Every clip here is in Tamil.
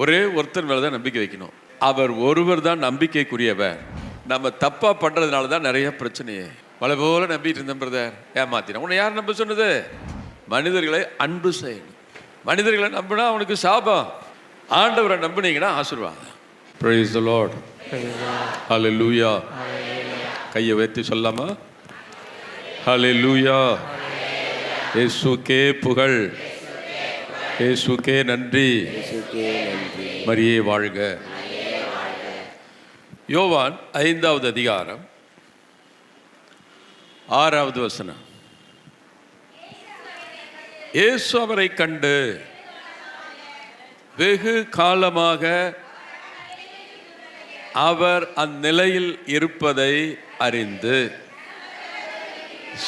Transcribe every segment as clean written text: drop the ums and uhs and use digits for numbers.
ஒரே ஒருத்தர் மேலே தான் நம்பிக்கை வைக்கணும். அவர் ஒருவர் தான் நம்பிக்கைக்குரியவர். நம்ம தப்பாக பண்ணுறதுனால தான் நிறைய பிரச்சனையே. மழை போல நம்பிட்டு இருந்தேன் பிரதர், ஏமாத்தின. உன்னை யார் நம்ப சொன்னது? மனிதர்களை அன்பு செய்யணும். மனிதர்களை நம்பினா அவனுக்கு சாபம், ஆண்டவரை நம்பினீங்கன்னா ஆசீர்வாதம். Praise the Lord. Hallelujah. கையை உயர்த்தி சொல்லாமா? Hallelujah. இயேசுக்கே புகழ், இயேசுக்கே நன்றி, மரியே வாழ்க. யோவான் 5வது அதிகாரம் 6வது வசனம். இயேசு அவரை கண்டு வெகு காலமாக அவர் அந்நிலையில் இருப்பதை அறிந்து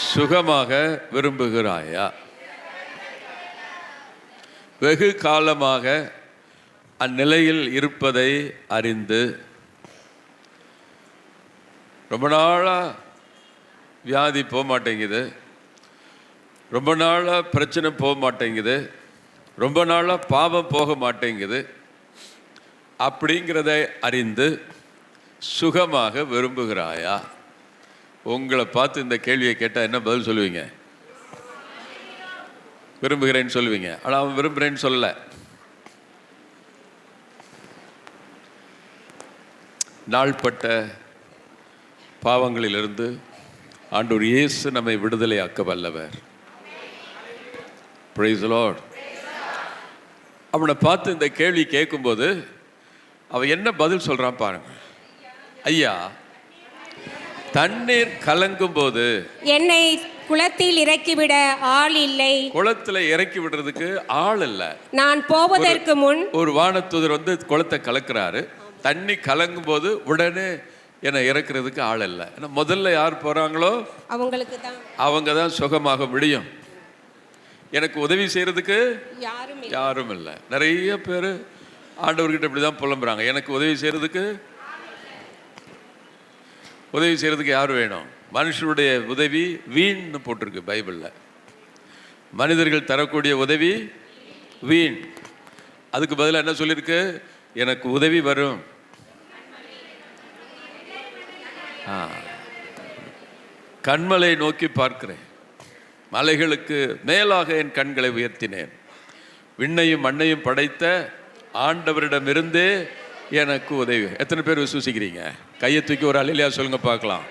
சுகமாக விரும்புகிறாயா? வெகு காலமாக அந்நிலையில் இருப்பதை அறிந்து, ரொம்ப நாளாக வியாதி போக மாட்டேங்குது, ரொம்ப நாளாக பிரச்சனை போக மாட்டேங்குது, ரொம்ப நாளாக பாவம் போக மாட்டேங்குது, அப்படிங்கிறதை அறிந்து சுகமாக விரும்புகிறாயா? உங்களை பார்த்து இந்த கேள்வியை கேட்டால் என்ன பதில் சொல்லுவீங்க? விரும்புகிறேன்னு சொல்லுவீங்க. ஆனால் அவன் விரும்புகிறேன்னு சொல்லலை. நாள்பட்ட பாவங்களிலிருந்து ஆண்டவர் இயேசு நம்மை விடுதலை ஆக்க வல்லவர். Praise the Lord. அவனை பார்த்து இந்த கேள்வி கேட்கும்போது அவன் என்ன பதில் சொல்கிறான் பாருங்க. ஐயா, தண்ணீர் கலங்கும் போது என்னை குளத்தில் இறக்கிவிட ஆள் இல்லை. குளத்தில் இறக்கி விடுறதுக்கு ஆள் இல்லை. நான் போவதற்கு முன் ஒரு வானதூதர் வந்து குளத்தை கலக்கிறாரு. தண்ணி கலங்கும் போது உடனே என்னை இறக்குறதுக்கு ஆள் இல்லை. ஏன்னா முதல்ல யார் போகிறாங்களோ அவங்க தான் சுகமாக முடியும். எனக்கு உதவி செய்கிறதுக்கு யாரும் இல்லை. நிறைய பேர் ஆண்டவர்கிட்ட இப்படி தான் புலம்புறாங்க, எனக்கு உதவி செய்கிறதுக்கு யார் வேணும்? மனுஷனுடைய உதவி வீண்னு போட்டிருக்கு பைபிளில். மனிதர்கள் தரக்கூடிய உதவி வீண். அதுக்கு பதிலாக என்ன சொல்லியிருக்கு? எனக்கு உதவி வரும். கண்மலை நோக்கி பார்க்கிறேன், மலைகளுக்கு மேலாக என் கண்களை உயர்த்தினேன், விண்ணையும் மண்ணையும் படைத்த ஆண்டவரிடமிருந்தே எனக்கு உதவி. எத்தனை பேர் விசுவசிக்கிறீங்க? கையை தூக்கி ஒரு அலையிலையா சொல்லுங்க பார்க்கலாம்.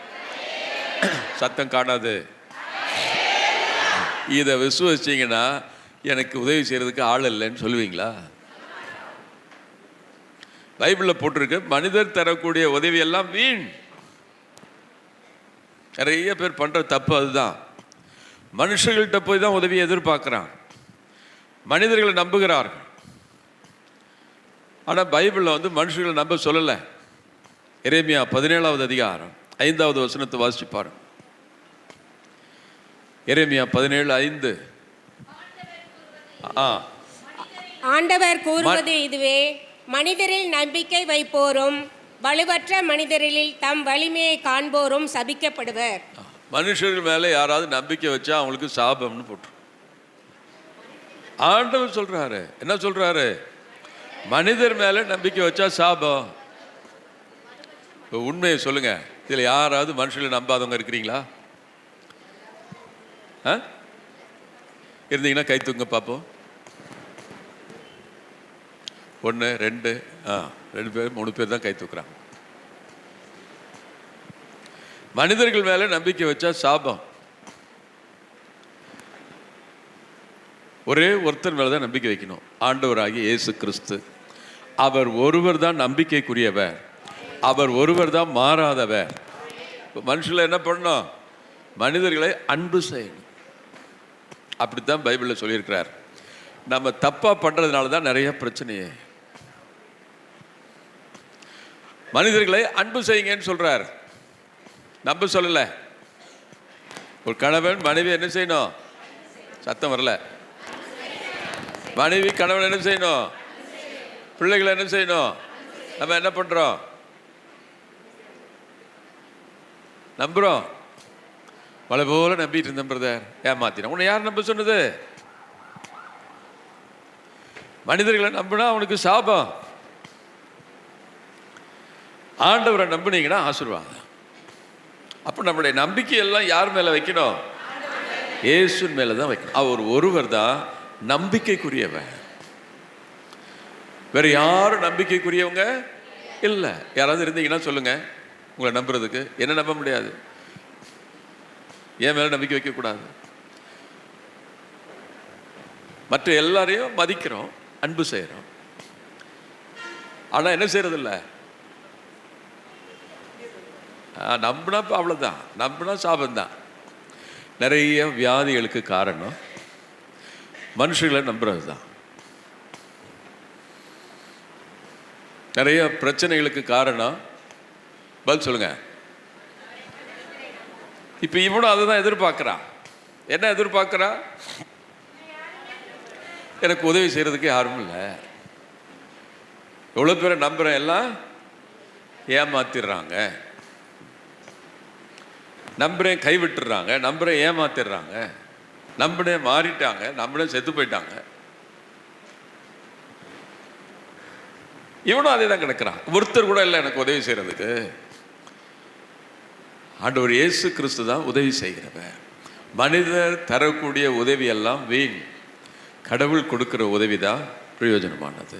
சத்தம் காணாது. இதை விசுவசிச்சிங்கன்னா எனக்கு உதவி செய்கிறதுக்கு ஆள் இல்லைன்னு சொல்லுவீங்களா? பைபிளில் போட்டிருக்கு, மனிதர் தரக்கூடிய உதவி எல்லாம் வீண். நிறைய பேர் பண்ணுற தப்பு அதுதான். மனுஷர்கள்ட்ட போய் தான் உதவியை எதிர்பார்க்குறான், மனிதர்களை நம்புகிறார்கள். ஆனால் பைபிளில் வந்து மனுஷர்களை நம்ப சொல்லலை. எரேமியா 17வது அதிகாரம் 5வது வசனத்தை வாசிச்சு பாருங்க. எரேமியா 17:5. ஆண்டவர் கூறுவது இதுவே, மனிதரில் நம்பிக்கை வைப்போரும் வலுவற்ற மனிதரில் தம் வலிமையை காண்போரும் சபிக்கப்படுவர். மனுஷர்கள் மேலே யாராவது நம்பிக்கை வச்சா அவங்களுக்கு சாபம்னு போட்டு ஆண்டவர் சொல்றாரு. என்ன சொல்றாரு? மனிதர் மேலே நம்பிக்கை வச்சா சாபம். உண்மையை சொல்லுங்க, இதில் யாராவது மனுஷர்களை நம்பாதவங்க இருக்கிறீங்களா? இருந்தீங்கன்னா கை தூங்க பார்ப்போம். 1 2 2 பேர் 3 பேர் தான் கை தூக்குறாங்க. மனிதர்கள் மேலே நம்பிக்கை வச்சா சாபம். ஒரே ஒருத்தர் மேலே தான் நம்பிக்கை வைக்கணும், ஆண்டவராகிய இயேசு கிறிஸ்து. அவர் ஒருவர் தான் நம்பிக்கைக்குரியவர், அவர் ஒருவர் தான் மாறாதவர். மனுஷங்களை என்ன பண்ணணும்? மனிதர்களை அன்பு செய்யணும். அப்படித்தான் பைபிளில் சொல்லியிருக்கிறார். நம்ம தப்பாக பண்ணுறதுனால தான் நிறைய பிரச்சனையே. மனிதர்களை அன்பு செய்யுங்கன்னு சொல்கிறார், நம்ப சொல்லலை. ஒரு கணவன் மனைவி என்ன செய்யணும்? சத்தம் வரல. மனைவி கணவன் என்ன செய்யணும்? பிள்ளைகளை என்ன செய்யணும்? நம்ம என்ன பண்ணுறோம்? நம்புகிறோம். மழை போல நம்பிட்டு இருந்தேன் பிரதர், ஏமாத்தின. உன்னை யார் நம்ப சொன்னது? மனிதர்களை நம்பினா அவனுக்கு சாபம், ஆண்டவரை நம்பினீங்கன்னா ஆசீர்வாதம். அப்போ நம்முடைய நம்பிக்கையெல்லாம் யார் மேலே வைக்கணும்? இயேசுவின் மேலே தான் வைக்கணும். அவர் ஒருவர் தான் நம்பிக்கைக்குரியவன். வேற யாரும் நம்பிக்கைக்குரியவங்க இல்லை. யாராவது இருந்தீங்கன்னா சொல்லுங்க, உங்களை நம்புறதுக்கு. என்ன நம்ப முடியாது? என் மேலே நம்பிக்கை வைக்கக்கூடாது. மற்ற எல்லாரையும் மதிக்கிறோம், அன்பு செய்கிறோம். ஆனால் என்ன செய்யறதில்ல? நம்பினா அவ்வளோதான், நம்பினா சாபந்தான். நிறைய வியாதிகளுக்கு காரணம் மனுஷர்களை நம்புறது தான். நிறைய பிரச்சனைகளுக்கு காரணம், பதில் சொல்லுங்க. இப்போ இவனும் அதை தான் எதிர்பார்க்குறான். என்ன எதிர்பார்க்குறான்? எனக்கு உதவி செய்கிறதுக்கு யாரும் இல்லை. எவ்வளோ பேரை நம்புகிறேன், எல்லாம் ஏமாத்திடுறாங்க. நம்புறேன் கைவிட்டுறாங்க, நம்புறேன் ஏமாத்திடுறாங்க, நம்பினேன் மாறிட்டாங்க, நம்பினேன் செத்து போயிட்டாங்க. இவனும் அதே தான் கிடக்கிறான். ஒருத்தர் கூட இல்லை எனக்கு உதவி செய்கிறதுக்கு. ஆண்டவர் இயேசு கிறிஸ்து தான் உதவி செய்கிறவர். மனிதர் தரக்கூடிய உதவி எல்லாம் வீண். கடவுள் கொடுக்கிற உதவி தான் பிரயோஜனமானது.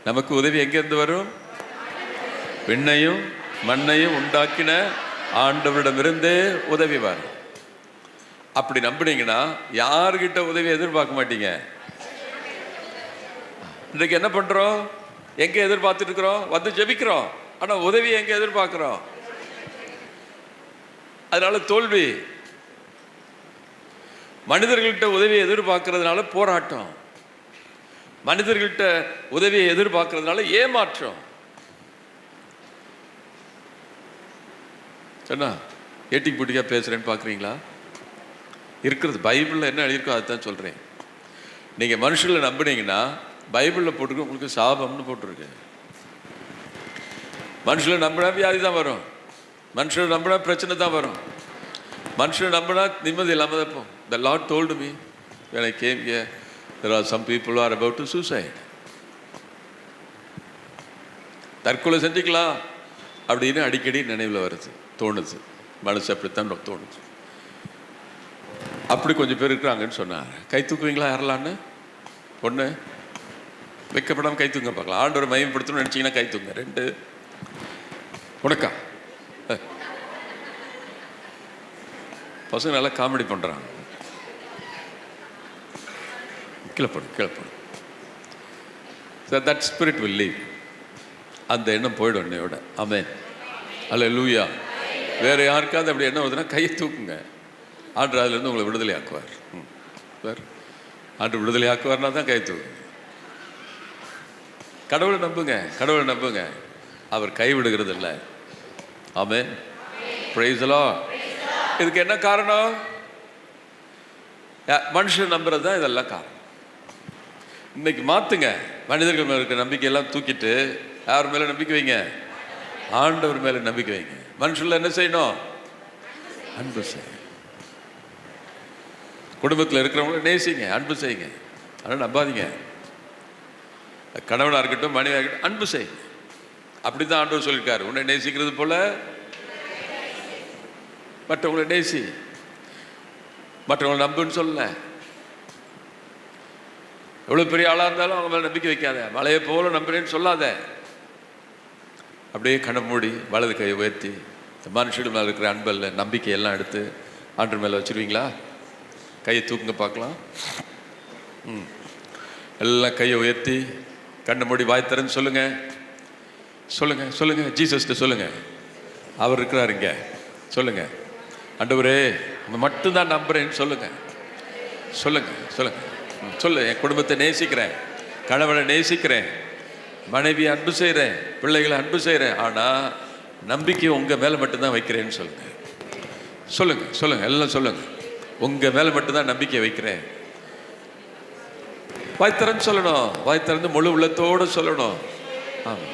நமக்கு உதவி எங்கேருந்து வரும்? விண்ணையும் மண்ணையும் உண்டாக்கின ஆண்டவரிடமிருந்தே உதவி வரும். அப்படி நம்பினீங்கன்னா யார்கிட்ட உதவி எதிர்பார்க்க மாட்டீங்க. இன்றைக்கு என்ன பண்றோம்? எங்க எதிர்பார்த்துட்டு இருக்கிறோம்? வந்து ஜெபிக்கிறோம், ஆனா உதவி எங்க எதிர்பார்க்கிறோம்? அதனால தோல்வி. மனிதர்கள்ட்ட உதவியை எதிர்பார்க்கறதுனால போராட்டம், மனிதர்கள்ட்ட உதவியை எதிர்பார்க்கறதுனால ஏமாற்றம். சொன்னா ஏட்டிக்கு போட்டிக்கா பேசுறேன்னு பார்க்குறீங்களா? இருக்கிறது பைபிளில் என்ன எழுதியிருக்கோ அதுதான் சொல்கிறேன். நீங்கள் மனுஷங்களை நம்பினீங்கன்னா பைபிளில் போட்டிருக்கு உங்களுக்கு சாபம்னு போட்டிருக்கு. மனுஷங்களை நம்பினா வியாதி தான் வரும், மனுஷனை நம்பினா பிரச்சனை தான் வரும், மனுஷனை நம்பினா நிம்மதி இல்லாமல் தான் போகும். The Lord told me when I came here, there are some people who are about to suicide. தற்கொலை செஞ்சுக்கலாம் அப்படின்னு அடிக்கடி நினைவில் வருது, தோணுது. மனசு அப்படித்தான் தோணுது. அப்படி கொஞ்சம் பேர் இருக்கிறாங்கன்னு சொன்னார். கை தூக்குவீங்களா யாரெல்லான்னு? ஒன்று, வைக்கப்படாமல் கை தூங்க பார்க்கலாம். ஆண்டவரை மயப்படுத்தணும்னு நினச்சிங்கன்னா கை தூங்க. 2, உனக்கா? பசங்க நல்லா காமெடி பண்ணுறாங்க. கிளப்படும் கிளப்படும். So that spirit will leave. அந்த எண்ணம் போயிடும் என்னையோட. ஆமென். அல்லேலூயா. வேற யாருக்காவது அப்படி என்ன வருதுன்னா கையை தூக்குங்க. ஆண்டு அதுலேருந்து உங்களை விடுதலை ஆக்குவார். சார், ஆண்டு விடுதலை ஆக்குவார்னா தான் கை தூக்குங்க. கடவுளை நம்புங்க, கடவுளை நம்புங்க. அவர் கை விடுகிறது இல்லை. ஆமென். Praise the Lord. இதுக்கு என்ன காரணம்? மனுஷன் நம்புறது தான் இதெல்லாம் காரணம். இன்னைக்கு மாத்துங்க. மனிதர்கள் மேல இருக்க நம்பிக்கையெல்லாம் தூக்கிட்டு யார் மேல நம்பிக்கை வைங்க? ஆண்டவர் மேல நம்பிக்கை வைங்க. மனுஷன்ல என்ன செய்யணும்? அன்பு செய்ய. குடும்பத்தில் இருக்கிறவங்கள நேசிங்க, அன்பு செய்யுங்க. ஆனால் நம்பாதீங்க. கணவனாக இருக்கட்டும் மனைவியாக இருக்கட்டும் அன்பு செய்யுங்க. அப்படிதான் ஆண்டவர் சொல்லியிருக்காரு. உன்னை நேசிக்கிறது போல மற்றவங்களை நேசி. மற்றவங்களை நம்புன்னு சொல்ல. எவ்வளோ பெரிய ஆளாக இருந்தாலும் அவங்க மேலே நம்பிக்கை வைக்காத. மலையை போல நம்புறேன்னு சொல்லாத. அப்படியே கண்ணை மூடி வலது கையை உயர்த்தி மனுஷர்கள் மேலே இருக்கிற அன்பல்ல நம்பிக்கையெல்லாம் எடுத்து ஆண்டவர் மேலே வச்சுருவீங்களா? கையை தூக்குங்க பார்க்கலாம். எல்லாம் கையை உயர்த்தி கண்ணை மூடி வாய் திறந்து சொல்லுங்க. சொல்லுங்க சொல்லுங்க. ஜீசஸ்ட்ட சொல்லுங்க. அவர் இருக்கிறார் இங்க. சொல்லுங்க. ஆண்டவரே மட்டும்தான் நம்புறேன்னு சொல்லுங்க. சொல்லுங்க சொல்லுங்க. சொல்லு. என் குடும்பத்தை நேசிக்கிறேன், கணவனை நேசிக்கிறேன், மனைவியை அன்பு செய்கிறேன், பிள்ளைகளை அன்பு செய்கிறேன், ஆனால் நம்பிக்கை உங்கள் மேலே மட்டும்தான் வைக்கிறேன்னு சொல்லுங்க. சொல்லுங்க சொல்லுங்க. எல்லாம் சொல்லுங்க. உங்கள் மேலே மட்டும்தான் நம்பிக்கை வைக்கிறேன். வாய் திறந்து சொல்லணும். வாய் திறந்து முழு உள்ளத்தோடு சொல்லணும். ஆமாம்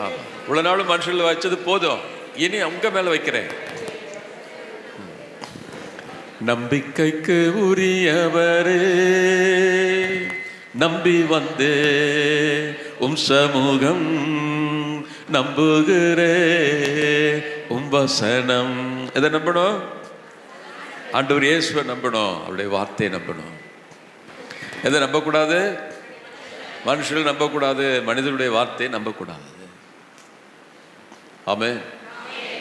ஆமாம். இவ்வளோ நாளும் மனுஷர்கள் வச்சது போதும், இனி உங்கள் மேலே வைக்கிறேன். நம்பிக்கைக்கு உரியவரே, நம்பி வந்தே உம் சமூகம் நம்புகிறே வசனம். எதை நம்பணும்? ஆண்டவர் இயேசுவை நம்பணும், அவருடைய வார்த்தையை நம்பணும். எதை நம்பக்கூடாது? மனுஷர்கள் நம்பக்கூடாது, மனிதனுடைய வார்த்தையை நம்பக்கூடாது. ஆமென்.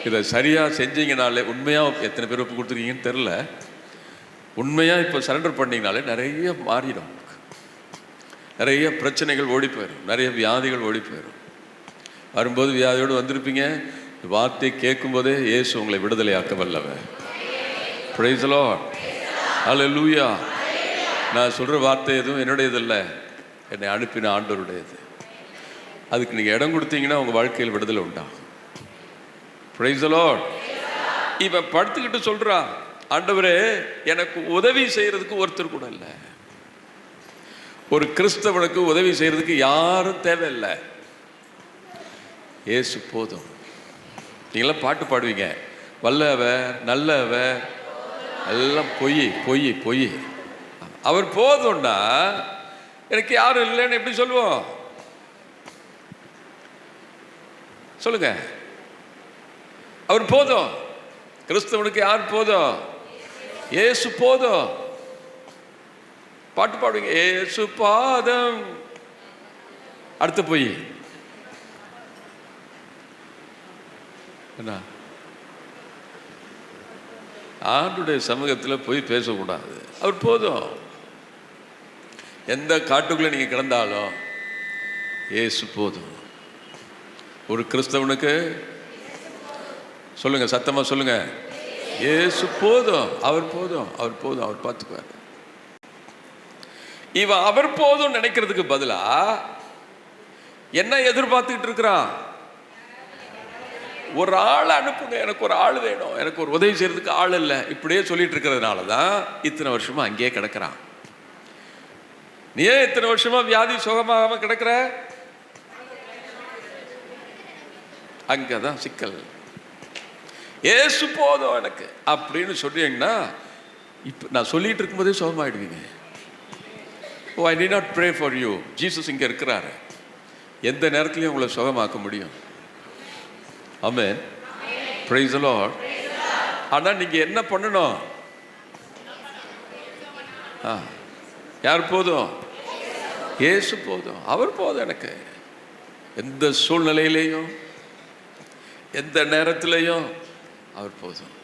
இதை சரியா செஞ்சீங்கனாலே, உண்மையா எத்தனை பேர் ஒப்பு கொடுத்துருக்கீங்கன்னு தெரில, உண்மையா இப்போ சரண்டர் பண்ணீங்கனாலே நிறைய மாறிடும். நிறைய பிரச்சனைகள் ஓடி போயிடும், நிறைய வியாதிகள் ஓடி போயிடும். வரும்போது வியாதியோடு வந்திருப்பீங்க, வார்த்தையை கேட்கும் போதே இயேசு உங்களை விடுதலையாக்க வல்லவர். Praise the Lord. ஹல்லேலூயா. நான் சொல்ற வார்த்தை எதுவும் என்னுடையது இல்லை, என்னை அனுப்பின ஆண்டவருடையது. அதுக்கு நீங்க இடம் கொடுத்தீங்கன்னா உங்க வாழ்க்கையில் விடுதலை உண்டாகும். Price the Lord. இவன் படுத்துக்கிட்டு சொல்றான், ஆண்டவரே எனக்கு உதவி செய்யறதுக்கு ஒருத்தர் கூட இல்லை. ஒரு கிறிஸ்தவனுக்கு உதவி செய்யறதுக்கு யாரும் தேவையில்லை, இயேசு போதும். நீங்களாம் பாட்டு பாடுவீங்க, வல்லவ நல்லவ எல்லாம் பொய் பொய் பொய். அவர் போதும்னா எனக்கு யாரும் இல்லைன்னு எப்படி சொல்லுவோம்? சொல்லுங்க. அவர் போதும். கிறிஸ்தவனுக்கு யார் போதும்? இயேசு போதும். பாட்டு பாடுவீங்க, இயேசு பாதம். அடுத்து போய் என்ன? ஆண்டுடைய சமூகத்தில் போய் பேசக்கூடாது, அவர் போதும். எந்த காட்டுக்குள்ள நீங்க கிடந்தாலும் இயேசு போதும். ஒரு கிறிஸ்தவனுக்கு சொல்லுங்க, சத்தமா சொல்லுங்க, இயேசு போதும், அவர் போதும், அவர் போதும், அவர் பார்த்துக்குவார். இவன் அவர் போதும் நினைக்கிறதுக்கு பதிலா என்ன எதிர்பார்த்துக்கிட்டு இருக்கிறான்? ஒரு ஆள் அனுப்புங்க, எனக்கு ஒரு ஆள் வேணும், எனக்கு ஒரு உதவி செய்யறதுக்கு ஆள் இல்லை. இப்படியே சொல்லிட்டு இருக்கிறதுனால தான் இத்தனை வருஷமா அங்கேயே கிடக்கிறான். நீ ஏன் இத்தனை வருஷமா வியாதி சுகமாகாம கிடக்கிற? அங்கதான் சிக்கல். ஏசு போதும் எனக்கு அப்படின்னு சொன்னீங்கன்னா, இப்போ நான் சொல்லிட்டு இருக்கும்போதே சுகமாயிடுவீங்க. Oh, I need not pray for you. Jesus இங்கே இருக்கிறாரு, எந்த நேரத்துலையும் உங்களை சுகமாக்க முடியும். ஆமென். Praise the Lord. ஆனா நீங்க என்ன பண்ணணும்? யார் போதும்? இயேசு போதும், அவர் போதும் எனக்கு. எந்த சூழ்நிலையிலையும் எந்த நேரத்திலையும் அவர் போதும்.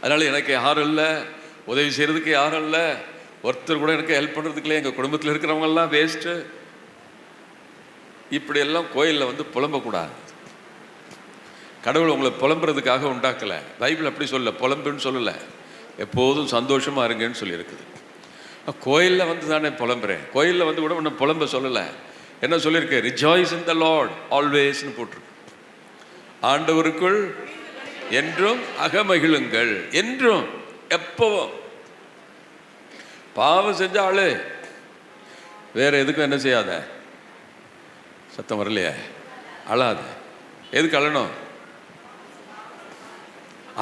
அதனால எனக்கு யாரும் இல்லை, உதவி செய்யறதுக்கு யாரும் இல்லை, ஒருத்தர் கூட எனக்கு ஹெல்ப் பண்றதுக்கு இல்லை, எங்க குடும்பத்தில் இருக்கிறவங்க எல்லாம் வேஸ்ட். இப்படி எல்லாம் கோயிலில் வந்து புலம்பக்கூடாது. கடவுள் உங்களை புலம்புறதுக்காக உண்டாக்கலை. பைபிள் அப்படி சொல்ல, புலம்புன்னு சொல்லலை, எப்போதும் சந்தோஷமா இருங்கன்னு சொல்லியிருக்குது. கோயிலில் வந்து தானே புலம்புறேன், கோயிலில் வந்து கூட ஒன்றும் புலம்ப சொல்லலை. என்ன சொல்லியிருக்கு? ரிஜாய்ஸ் இன் த லார்ட் ஆல்வேஸ்ன்னு போட்டிருக்கு. ஆண்டவருக்குள் என்றும் அகமகிழுங்கள். என்றும், எப்பவும். பாவம் செஞ்ச ஆளு வேற எதுக்கும் என்ன செய்யாத, சத்தம் வரலையே, அழாத. எதுக்கு அழணும்?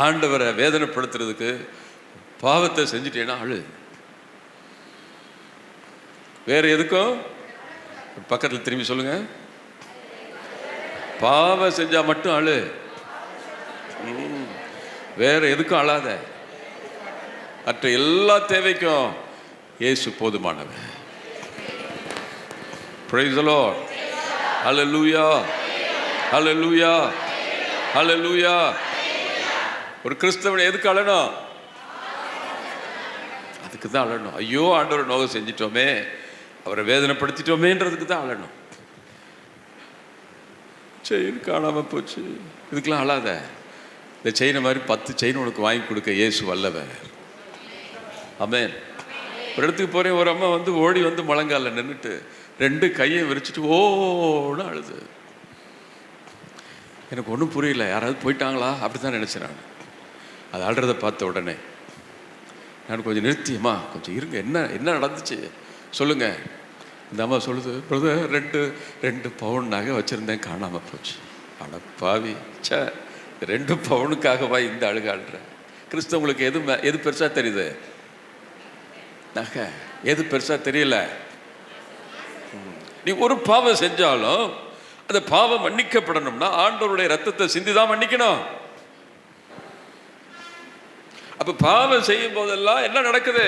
ஆண்டவரை வேதனைப்படுத்துறதுக்கு பாவத்தை செஞ்சுட்டேன்னா அழு. வேற எதுக்கும்? பக்கத்தில் திரும்பி சொல்லுங்க, பாவம் செஞ்சா மட்டும் அழு, வேற எதுக்கும் அழாத. மற்ற எல்லா தேவைக்கும் இயேசு போதுமானவர். Praise the Lord. Hallelujah. Hallelujah. Hallelujah. ஒரு கிறிஸ்தவன் எதுக்கு அழணும்? அதுக்கு தான் அழணும். ஐயோ, ஆண்டவர் நோக செஞ்சிட்டோமே, அவரை வேதனைப்படுத்திட்டோமேன்றதுக்கு தான் அழணும். செயின் காணாம போச்சு, இதுக்கெல்லாம் அழாத. இந்த செயினை மாதிரி 10 செயின் உனக்கு வாங்கி கொடுக்க இயேசு வல்லவர். ஆமென். ஒரு இடத்துக்கு போறேன், ஒரு அம்மா வந்து ஓடி வந்து முழங்கால நின்றுட்டு 2 கையை விரிச்சிட்டு ஓன்னு அழுது. எனக்கு ஒன்றும் புரியல, யாராவது போயிட்டாங்களா அப்படித்தான் நினைச்சேன் நான். அது அழுறதை பார்த்த உடனே நான் கொஞ்சம் நிறுத்தியம்மா, கொஞ்சம் இருங்க, என்ன என்ன நடந்துச்சு சொல்லுங்க. இந்த அம்மா சொல்லுது, பிரதர் 2 பவுன் நகை வச்சுருந்தேன், காணாமல் போச்சு. அட பாவி, சே, 2 பவுனுக்காகவா இந்த அழுக அழுற? கிறிஸ்தவங்களுக்கு எது பெருசாக தெரியுது? நகை. எது பெருசாக தெரியல? நீ ஒரு பாவம் செஞ்சாலும் அந்த பாவம் மன்னிக்கப்படணும்னா ஆண்டவருடைய ரத்தத்தை சிந்திதான் மன்னிக்கணும். அப்ப பாவம் செய்யும் போதெல்லாம் என்ன நடக்குது?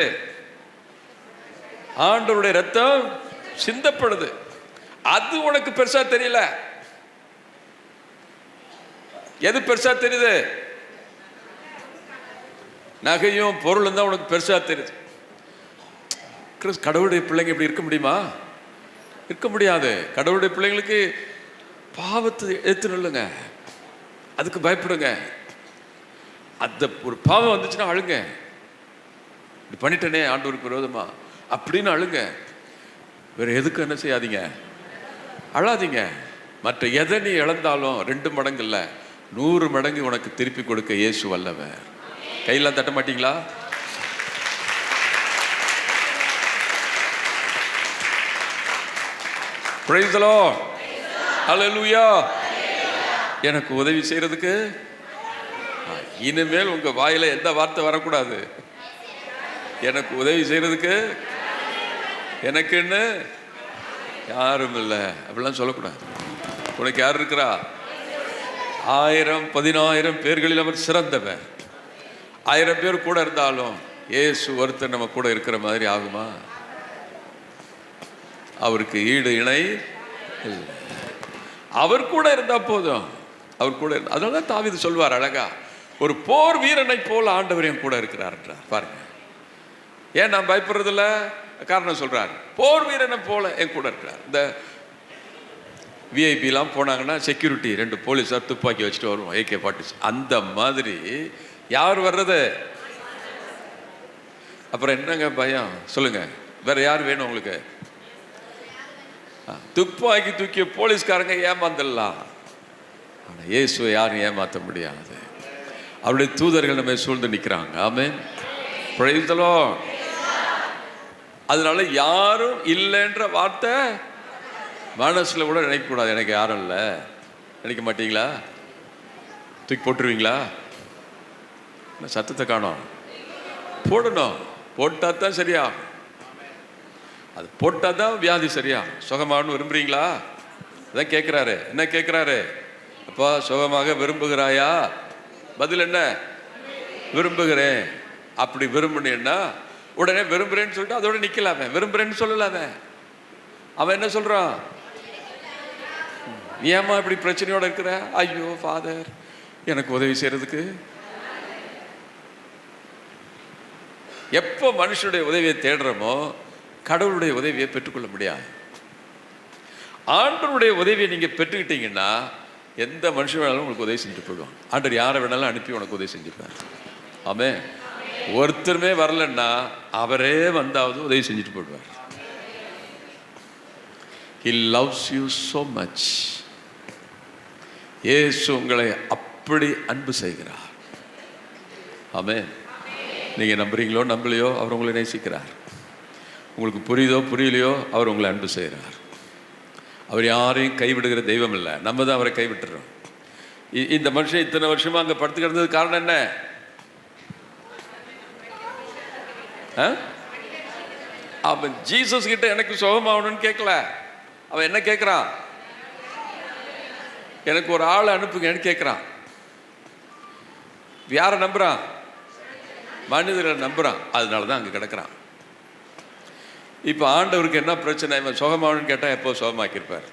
ஆண்டவருடைய ரத்தம் சிந்தப்படுது. அது உனக்கு பெருசா தெரியல. எது பெருசா தெரியுது? நகையும் பொருளும் தான் உனக்கு பெருசா தெரியுது. கடவுளுடைய பிள்ளைங்க இப்படி இருக்க முடியுமா? இருக்க முடியாது. கடவுளுடைய பிள்ளைங்களுக்கு பாவத்தை எடுத்து நில்லுங்க, அதுக்கு பயப்படுங்க. அந்த ஒரு பாவம் வந்துச்சுன்னா அழுங்க, இப்படி பண்ணிட்டனே ஆண்டவருக்கு விரோதமா அப்படின்னு அழுங்க. வேற எதுக்கு என்ன செய்யாதீங்க, அழாதீங்க. மற்ற எதை நீ இழந்தாலும் 2 மடங்கு இல்லை 100 மடங்கு உனக்கு திருப்பி கொடுக்க இயேசு வல்லவர். கையெல்லாம் தட்ட மாட்டீங்களா? Praise the Lord. Hallelujah. எனக்கு உதவி செய்யறதுக்கு இனிமேல் உங்க வாயில எந்த வார்த்தை வரக்கூடாது. எனக்கு உதவி செய்யறதுக்கு எனக்குன்னு யாரும் இல்லை அப்படிலாம் சொல்லக்கூடாது. உனக்கு யார் இருக்கிறா? 1000 10,000 பேர்களில் அவர் சிறந்தவர். 1000 பேர் கூட இருந்தாலும் இயேசு ஒருத்தர் நம்ம கூட இருக்கிற மாதிரி ஆகுமா? அவருக்கு ஈடு இணை இல்லை. அவர் கூட இருந்தா போதும். அவர் கூட அதனால தாவீது சொல்வார் அழகா, ஒரு போர் வீரனை போல ஆண்டவர் என் கூட இருக்கிறார் என்றார். பாருங்க, ஏன் நான் பயப்படுறதில்ல? காரணம் சொல்றாரு, போர் வீரனை போல என் கூட இருக்கிறார். இந்த விஐபிலாம் போனாங்கன்னா செக்யூரிட்டி 2 போலீஸார் துப்பாக்கி வச்சுட்டு வருவோம், AK-47. அந்த மாதிரி யார் வர்றது? அப்புறம் என்னங்க பயம் சொல்லுங்க? வேற யார் வேணும் உங்களுக்கு? துப்பாக்கி தூக்கிய போலீஸ்காரங்க ஏமாந்துடலாம், ஆனா இயேசுவை யாரும் ஏமாற்ற முடியாது. அவருடைய தூதர்கள் நம்ம சூழ்ந்து நிற்கிறாங்க. ஆமென். Praise the Lord. அதனால யாரும் இல்லைன்ற வார்த்தை மனசுல கூட நினைக்க கூடாது. எனக்கு யாரும் இல்லை நினைக்க மாட்டீங்களா? தூக்கி போட்டுருவீங்களா? சத்தத்தை காணோம். போடணும், போட்டா தான் சரியா. அது போட்டா தான் வியாதி சரியா. சுகமாகனு விரும்புறீங்களா? அதான் கேட்கிறாரு. என்ன கேட்கிறாரு? அப்பா சுகமாக விரும்புகிறாயா? பதில் என்ன? விரும்புகிறேன். அப்படி விரும்புனேன்னா உடனே விரும்புறேன்னு சொல்லிட்டு அதோட நிக்கலாமே, விரும்புறேன்னு சொல்லலாமே. அவன் என்ன சொல்றான்? நீ ஏமா இப்படி பிரச்சனையோட இருக்கிற? ஐயோ ஃபாதர், எனக்கு உதவி செய்யறதுக்கு. எப்போ மனுஷனுடைய உதவியை தேடுறோமோ கடவுளுடைய உதவியை பெற்றுக்கொள்ள முடியாது. ஆண்டவருடைய உதவியை நீங்க பெற்றுக்கிட்டீங்கன்னா எந்த மனுஷன் வேணாலும் உங்களுக்கு உதவி செஞ்சுட்டு போயிடுவான். ஆண்டவர் யாரை வேணாலும் அனுப்பி உனக்கு உதவி செஞ்சுப்பார். ஆமென். ஒருத்தருமே வரலன்னா அவரே வந்தாவது உதவி செஞ்சுட்டு போயிடுவார். He loves you so much. இயேசு உங்களை அப்படி அன்பு செய்கிறார். ஆமென். நீங்க நம்புறீங்களோ நம்பலையோ அவர் உங்களை நேசிக்கிறார். உங்களுக்கு புரியுதோ புரியலையோ அவர் உங்களை அன்பு செய்கிறார். அவர் யாரையும் கைவிடுகிற தெய்வம் இல்லை. நம்ம தான் அவரை கைவிட்டுறோம். இந்த மனுஷன் இத்தனை வருஷமா அங்கே படுத்து கிடந்தது காரணம் என்ன? அவன் ஜீசஸ் கிட்ட எனக்கு சுகமாகணும்னு கேட்கல. அவன் என்ன கேட்கிறான்? எனக்கு ஒரு ஆளை அனுப்புங்கன்னு கேட்கிறான். யாரை நம்புறான்? மனிதரை நம்புறான். அதனால தான் அங்கே கிடக்கிறான். இப்போ ஆண்டவருக்கு என்ன பிரச்சனை? இவன் சுகமாகணும்னு கேட்டால் எப்போ சுகமாக்கியிருப்பார்.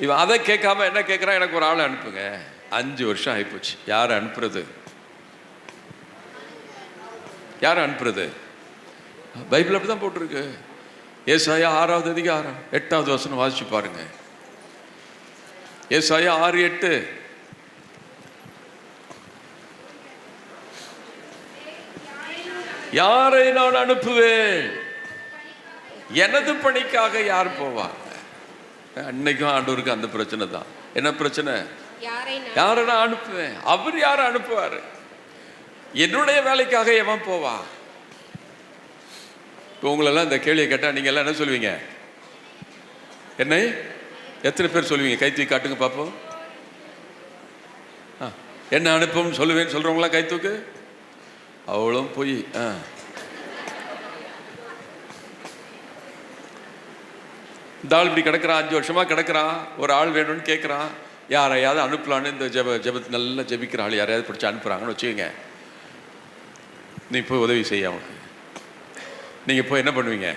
இவன் அதை கேட்காம என்ன கேட்குறான்? எனக்கு ஒரு ஆளை அனுப்புங்க. 5 வருஷம் ஆகிப்போச்சு. யாரை அனுப்புறது? யாரை அனுப்புறது? பைபிள் அப்படி தான் போட்டிருக்கு. ஏசாயா 6வது அதிகாரம் 8வது வசனம் வாசிச்சு பாருங்க. ஏசாயா 6:8. யாரை நான் அனுப்புவேன்? எனது பணிக்காக யார் போவாங்க? அன்னைக்கும் ஆண்டவருக்கு அந்த பிரச்சனை தான். என்ன பிரச்சனை? யாரை நான் அனுப்புவேன்? அவர் யாரை அனுப்புவாரு? என்னுடைய வேலைக்காக எவன் போவா? இப்போ உங்களெல்லாம் இந்த கேள்வியை கேட்டால் நீங்கள் எல்லாம் என்ன சொல்லுவீங்க? என்ன எத்தனை பேர் சொல்லுவீங்க? கை தூக்கி காட்டுங்க பார்ப்போம். என்ன அனுப்பும் சொல்லுவேன்னு சொல்கிறவங்களாம் கை தூக்கு. அவளும் போய் இந்த ஆள் இப்படி கிடக்கிறான், 5 வருஷமாக கிடக்கிறான், ஒரு ஆள் வேணும்னு கேட்குறான், யாரையாவது அனுப்பலான்னு இந்த ஜெபத்து நல்லா ஜெபிக்கிற ஆள் யாரையாவது பிடிச்சி அனுப்புகிறாங்கன்னு வச்சுக்கோங்க. நீ போய் உதவி செய்ய அவனுக்கு. நீங்கள் போய் என்ன பண்ணுவீங்க?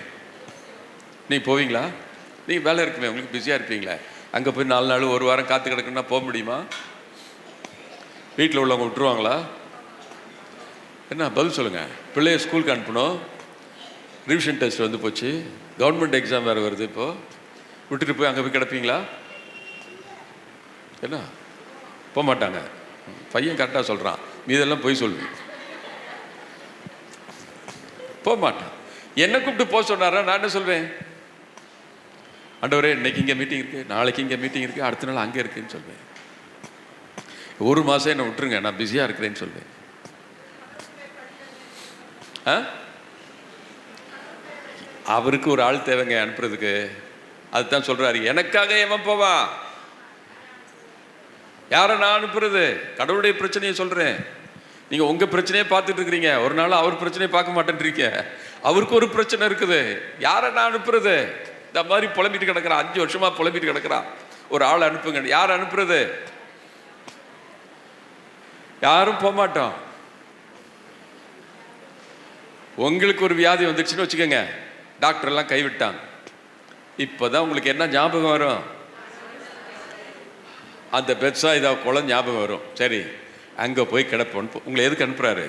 நீங்கள் போவீங்களா? நீங்கள் வேலை இருக்குமே, உங்களுக்கு பிஸியாக இருப்பீங்களே. அங்கே போய் 4 நாள் 1 வாரம் காத்து கிடக்குன்னா போக முடியுமா? வீட்டில் உள்ளவங்க விட்டுருவாங்களா? என்ன பதில் சொல்லுங்கள். பிள்ளைய ஸ்கூலுக்கு அனுப்பணும், ரிவிஷன் டெஸ்ட் வந்து போச்சு, கவர்மெண்ட் எக்ஸாம் வேறு வருது, இப்போது விட்டுட்டு போய் அங்கே போய் கிடப்பீங்களா? என்ன போக மாட்டாங்க. பையன் கரெக்டாக சொல்கிறான், மீதெல்லாம் போய் சொல்லு. போக மாட்டான். என்ன கூப்பிட்டு போக சொன்னாரா? நான் என்ன சொல்வேன்? ஆண்டவரே, இன்னைக்கு இங்கே மீட்டிங் இருக்குது, நாளைக்கு இங்கே மீட்டிங் இருக்குது, அடுத்த நாள் அங்கே இருக்குன்னு சொல்வேன். 1 மாதம் என்னை விட்டுருங்க, நான் பிஸியாக இருக்கிறேன்னு சொல்வேன். அவருக்கு ஒரு ஆள் தேவைங்க அனுப்புறதுக்கு. அதுதான் சொல்றாரு, எனக்காக எவன் போவான்? யாரை நான் அனுப்புறது? கடவுளுடைய பிரச்சனையை சொல்றேன். நீங்க உங்க பிரச்சனையை பார்த்துட்டு இருக்கிறீங்க, ஒரு நாள் அவர் பிரச்சனையை பார்க்க மாட்டேன்றீங்க. அவருக்கு ஒரு பிரச்சனை இருக்குது. யாரை நான் அனுப்புறது? இந்த மாதிரி புலம்பிட்டு கிடக்குறான், 5 வருஷமா புலம்பிட்டு கிடக்குறான், ஒரு ஆள் அனுப்புங்க. யார் அனுப்புறது? யாரும் போக மாட்டோம். உங்களுக்கு ஒரு வியாதி வந்துடுச்சுன்னு வச்சுக்கோங்க, டாக்டர் எல்லாம் கைவிட்டாங்க. இப்போதான் உங்களுக்கு என்ன ஞாபகம் வரும்? அந்த பெட்சாயிதா குளம் ஞாபகம் வரும். சரி, அங்கே போய் கிடப்போன்னு உங்களை எதுக்கு அனுப்புறாரு?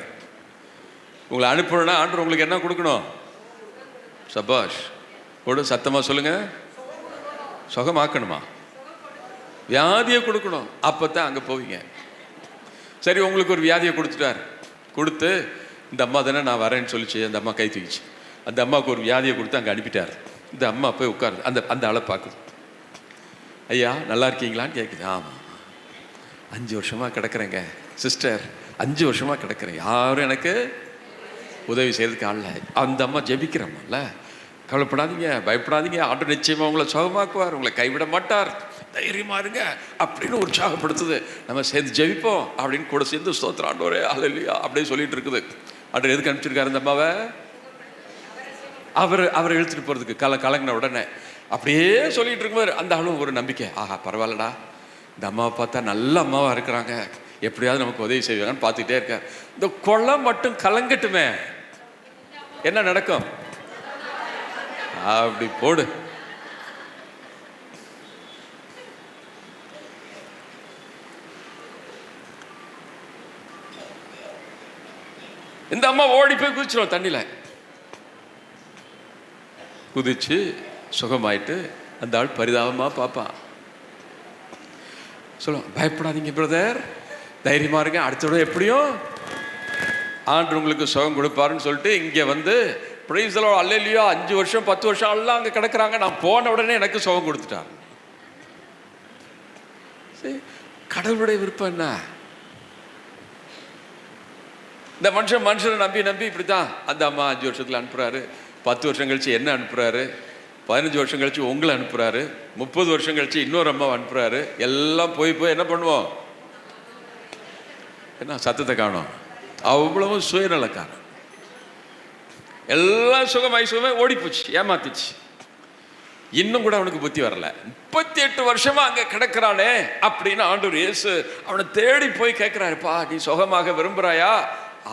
உங்களை அனுப்பணும்னா ஆண்டவர் உங்களுக்கு என்ன கொடுக்கணும்? சபாஷ், கூட சத்தமாக சொல்லுங்க. சுகமாக்கணுமா? வியாதியை கொடுக்கணும். அப்போ தான் அங்கே போவீங்க. சரி, உங்களுக்கு ஒரு வியாதியை கொடுத்துட்டார். கொடுத்து இந்த அம்மா தானே நான் வரேன்னு சொல்லிச்சு, அந்த அம்மா கை தூக்கிச்சு. அந்த அம்மாவுக்கு ஒரு வியாதியை கொடுத்து அங்கே அனுப்பிட்டார். இந்த அம்மா போய் உட்காருது, அந்த ஆளை பார்க்குது. ஐயா நல்லா இருக்கீங்களான்னு கேட்குது. ஆமாம், 5 வருஷமாக கிடக்குறேங்க சிஸ்டர், 5 வருஷமாக கிடக்குறேன், யாரும் எனக்கு உதவி செய்யறதுக்கு ஆள் இல்லை. அந்த அம்மா ஜெபிக்கிறோம்ல, கவலைப்படாதீங்க, பயப்படாதீங்க, ஆண்டவர் நிச்சயமாக உங்களை சுகமாக்குவார், உங்களை கைவிட மாட்டார், தைரியமா இருங்க அப்படின்னு உற்சாகப்படுத்துது. நம்ம சேர்ந்து ஜெபிப்போம் அப்படின்னு கூட சேர்ந்து ஸ்தோத்திரம் ஆண்டவரே அல்லேலூயா அப்படியே சொல்லிட்டு இருக்குது. ஆண்டவர் எதுக்கு அனுப்பிச்சிருக்காரு இந்த அம்மாவை? அவரை இழுத்துட்டு போகிறதுக்கு. கலங்கின உடனே அப்படியே சொல்லிட்டு இருக்கும்போது அந்த ஆளும் ஒரு நம்பிக்கை, ஆஹா பரவாயில்லடா, இந்த அம்மாவை பார்த்தா நல்ல அம்மாவாக இருக்கிறாங்க, எப்படியாவது நமக்கு உதவி செய்வாங்கன்னு பார்த்துக்கிட்டே இருக்கார். இந்த குளம் மட்டும் கலங்கட்டுமே, என்ன நடக்கும்? அப்படி போடு. இந்த அம்மா ஓடி போய் குதிச்சிடும் தண்ணியில். குதிச்சு சுகமாயிட்டு அந்த ஆள் பரிதாபமாக பார்ப்பான். சொல்லுவான், பயப்படாதீங்க பிரதர், தைரியமா இருங்க, அடுத்த விட எப்படியும் ஆண்டு உங்களுக்கு சுகம் கொடுப்பாருன்னு சொல்லிட்டு இங்கே வந்து பிரைஸ் தி லார்ட் அல்லேலூயா 5 வருஷம் 10 வருஷம் எல்லாம் அங்கே கிடக்குறாங்க. நான் போன உடனே எனக்கு சுகம் கொடுத்துட்டாங்க. சரி, கடவுளுடைய விருப்பம் என்ன? இந்த மனுஷனை நம்பி இப்படித்தான் அந்த அம்மா 5 வருஷத்துல அனுப்புறாரு, 10 வருஷம் கழிச்சு என்ன அனுப்புறாரு, 15 வருஷம் கழிச்சு உங்களை அனுப்புறாரு, 30 வருஷம் கழிச்சு இன்னொரு அம்மாவை அனுப்புறாரு. எல்லாம் போய் என்ன பண்ணுவோம்? என்ன சத்தத்தை காணும்? அவ்வளவு சுயநலக்காரன். எல்லாம் சுகமாய் ஓடி போச்சு, ஏமாத்திச்சு. இன்னும் கூட அவனுக்கு புத்தி வரல. 38 வருஷமா அங்க கிடக்கிறானே அப்படின்னு ஆண்டவர் இயேசு அவனை தேடி போய் கேட்கிறாருப்பா, நீ சுகமாக விரும்புறாயா?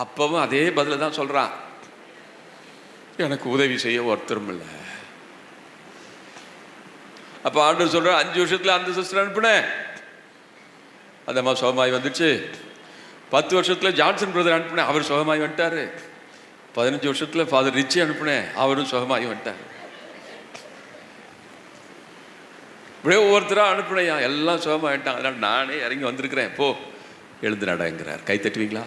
அப்பவும் அதே பதில தான் சொல்றான், எனக்கு உதவி செய்ய ஒருத்தரும் இல்லை. அப்ப ஆண்டவர் சொல்ற, 5 வருஷத்துல அந்த சிஸ்டர் அனுப்புனேன், அந்த அம்மா சுகமாய் வந்துச்சு. 10 வருஷத்துல ஜான்சன் பிரதர் அனுப்புனேன், அவர் சுகமாய் வந்துட்டாரு. 15 வருஷத்துல ஃபாதர் ரிச்சி அனுப்புனேன், அவரும் சுகமாய் வந்துட்டார். இப்படியே ஒவ்வொருத்தரா அனுப்புனையா, எல்லாம் சுகமாயிட்டாங்க. அதனால நானே இறங்கி வந்திருக்கிறேன், போ எழுந்து நடங்கிறார். கை தட்டுவீங்களா?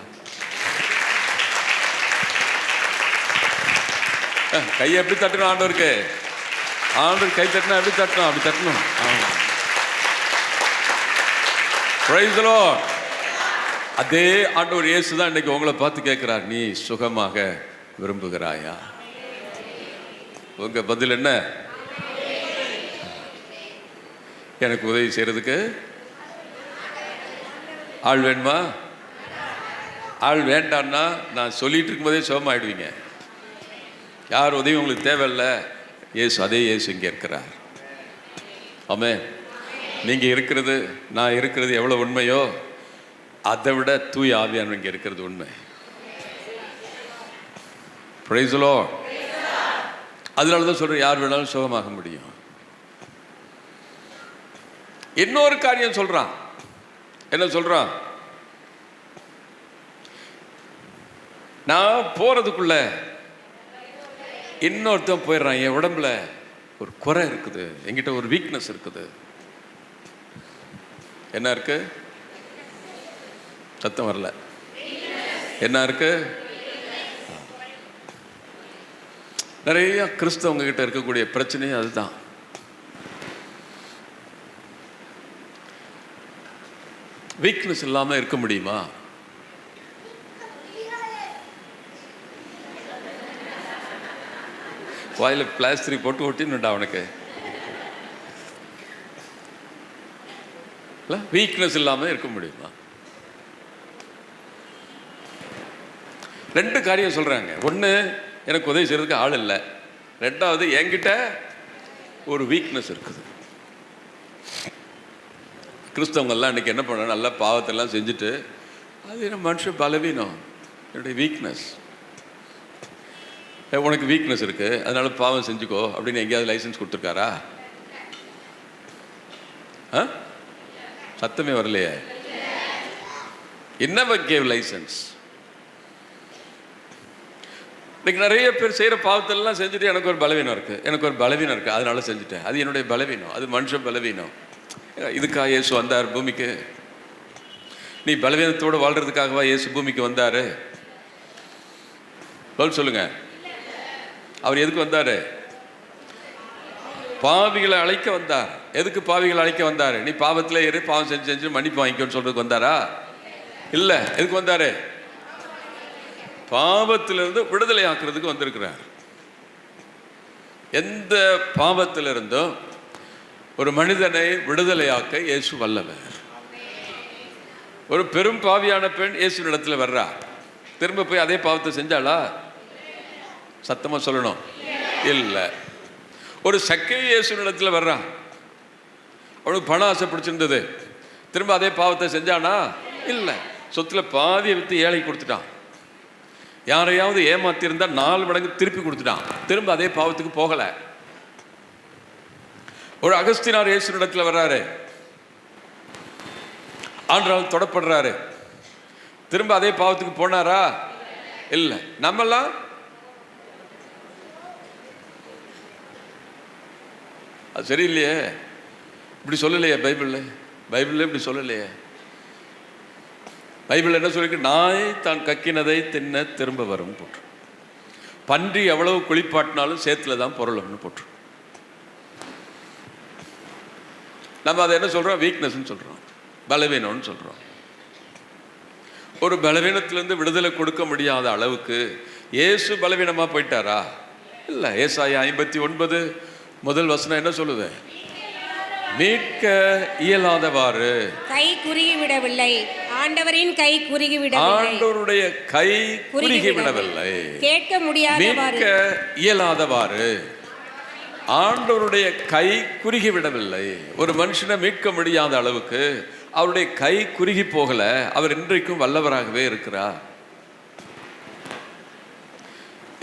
கையை எப்படி தட்டணும் ஆண்டவருக்கு? ஆண்டவர் கை தட்டினா எப்படி தட்டணும்? அப்படி தட்டணும். Praise the Lord. அதே ஆண்டவர் இயேசு தான் இன்னைக்கு உங்களை பார்த்து கேட்கிறார், நீ சுகமாக விரும்புகிறாயா? உங்க பதில் என்ன? எனக்கு உதவி செய்யறதுக்கு ஆள் வேணுமா? ஆள் வேண்டான்னா நான் சொல்லிட்டு இருக்கும்போதே சுகமாயிடுவீங்க. யார் உதவி உங்களுக்கு தேவையில்லை. இயேசு, அதே இயேசு இங்கே இருக்கிறார். ஆமென். நீங்க இருக்கிறது, நான் இருக்கிறது எவ்வளவு உண்மையோ அதை விட தூய ஆவியானவர் இங்க இருக்கிறது உண்மை. Praise the Lord. அதனால தான் சொல்றேன், யார் வேணாலும் சுகமாக முடியும். இன்னொரு காரியம் சொல்றான். என்ன சொல்றான்? நான் போறதுக்குள்ள இன்னொருத்தன் போயிடுறான். என் உடம்புல ஒரு குறை இருக்குது, என்கிட்ட ஒரு வீக்னஸ் இருக்குது. என்ன இருக்கு? சத்தம் வரல. என்ன இருக்கு? நிறைய கிறிஸ்தவங்க கிட்ட இருக்கக்கூடிய பிரச்சனையும் அதுதான். வீக்னஸ் இல்லாம இருக்க முடியுமா? வாயில பிளாஸ்டிக் போட்டு ஒட்டினுடா அவனுக்கு. வீக்னஸ் இல்லாம இருக்க முடியுமா? ரெண்டு காரியம் சொல்றாங்க. ஒன்று, எனக்கு உதவி செய்யறதுக்கு ஆள் இல்லை. ரெண்டாவது, என்கிட்ட ஒரு வீக்னஸ் இருக்குது. கிறிஸ்தவங்கெல்லாம் இன்னைக்கு என்ன பண்ண, நல்லா பாவத்தெல்லாம் செஞ்சுட்டு அது என்ன மனுஷ பலவீனம், என்னுடைய வீக்னஸ். உனக்கு வீக்னஸ் இருக்கு அதனால பாவம் செஞ்சுக்கோ அப்படின்னு எங்கேயாவது லைசன்ஸ் கொடுத்துருக்காரா? சத்தமே வரலையே. என்ன கேவ் லைசன்ஸ்? இன்னைக்கு நிறைய பேர் செய்கிற பாவத்தெல்லாம் செஞ்சுட்டு எனக்கு ஒரு பலவீனம் இருக்குது, எனக்கு ஒரு பலவீனம் இருக்குது அதனால செஞ்சுட்டேன். அது என்னுடைய பலவீனம், அது மனுஷ பலவீனம். இதுக்காக இயேசு வந்தார் பூமிக்கு? நீ பலவீனத்தோடு வாழ்றதுக்காகவா இயேசு பூமிக்கு வந்தார்? சொல்லுங்க. அவர் எதுக்கு வந்தார்? பாவிகளை அழைக்க வந்தார். எதுக்கு பாவிகளை அழைக்க வந்தார்? நீ பாவத்தில் இரு, பாவம் செஞ்சு செஞ்சு மன்னிப்பு வாங்கிக்கோன்னு சொல்றதுக்கு வந்தாரா? இல்லை. எதுக்கு வந்தார்? பாவத்திலிருந்து விடுதலை ஆக்குறதுக்கு வந்திருக்கிறார். எந்த பாவத்திலிருந்தும் ஒரு மனிதனை விடுதலையாக்க இயேசு வல்லவர். ஒரு பெரும் பாவியான பெண் இயேசு இடத்துல வர்றா, திரும்ப போய் அதே பாவத்தை செஞ்சாளா? சத்தமா சொல்லணும். இல்லை. ஒரு சக்கை இயேசு இடத்துல வர்றான், அவனுக்கு பணம் ஆசை பிடிச்சிருந்தது, திரும்ப அதே பாவத்தை செஞ்சானா? இல்லை. சொத்துல பாதியை வித்து ஏழை கொடுத்துட்டான். யாரையாவது ஏமாத்திருந்தா 4 மடங்கு திருப்பி கொடுத்துட்டான், திரும்ப அதே பாவத்துக்கு போகல. ஒரு அகஸ்தினார் இயேசு இடத்துல வர்றாரு, ஆண்டவரால் தொடப்படுறாரு, திரும்ப அதே பாவத்துக்கு போனாரா? இல்லை. நம்மெல்லாம் அது சரியில்லையே, இப்படி சொல்லலையே பைபிள்ல இப்படி சொல்லலையே. பைபிள் என்ன சொல்லிருக்கு? நாய் தான் கக்கினதை தின்ன திரும்ப வரும் போட்டு, பன்றி எவ்வளவு குளிப்பாட்டினாலும் சேத்துல தான் பொருள்னு போட்டு. நம்ம அதை என்ன சொல்றோம்? வீக்னஸ்ன்னு சொல்றோம், பலவீனம்னு சொல்றோம். ஒரு பலவீனத்திலிருந்து விடுதலை கொடுக்க முடியாத அளவுக்கு இயேசு பலவீனமா போயிட்டாரா? இல்லை. ஏசாயா 59 முதல் வசனம் என்ன சொல்லுது? மீட்க இயலாதவாறு கை குறுகி விடவில்லை, ஆண்டவரின் கை குறுகி விடவில்லை, ஆண்டவருடைய கை குறுகி விடவில்லை. கேட்க முடியாதவாறு, மீட்க இயலாதவாறு ஆண்டவருடைய கை குறுகி விடவில்லை. ஒரு மனுஷனை மீட்க முடியாத அளவுக்கு அவருடைய கை குறுகி போகல. அவர் இன்றைக்கும் வல்லவராகவே இருக்கிறார்.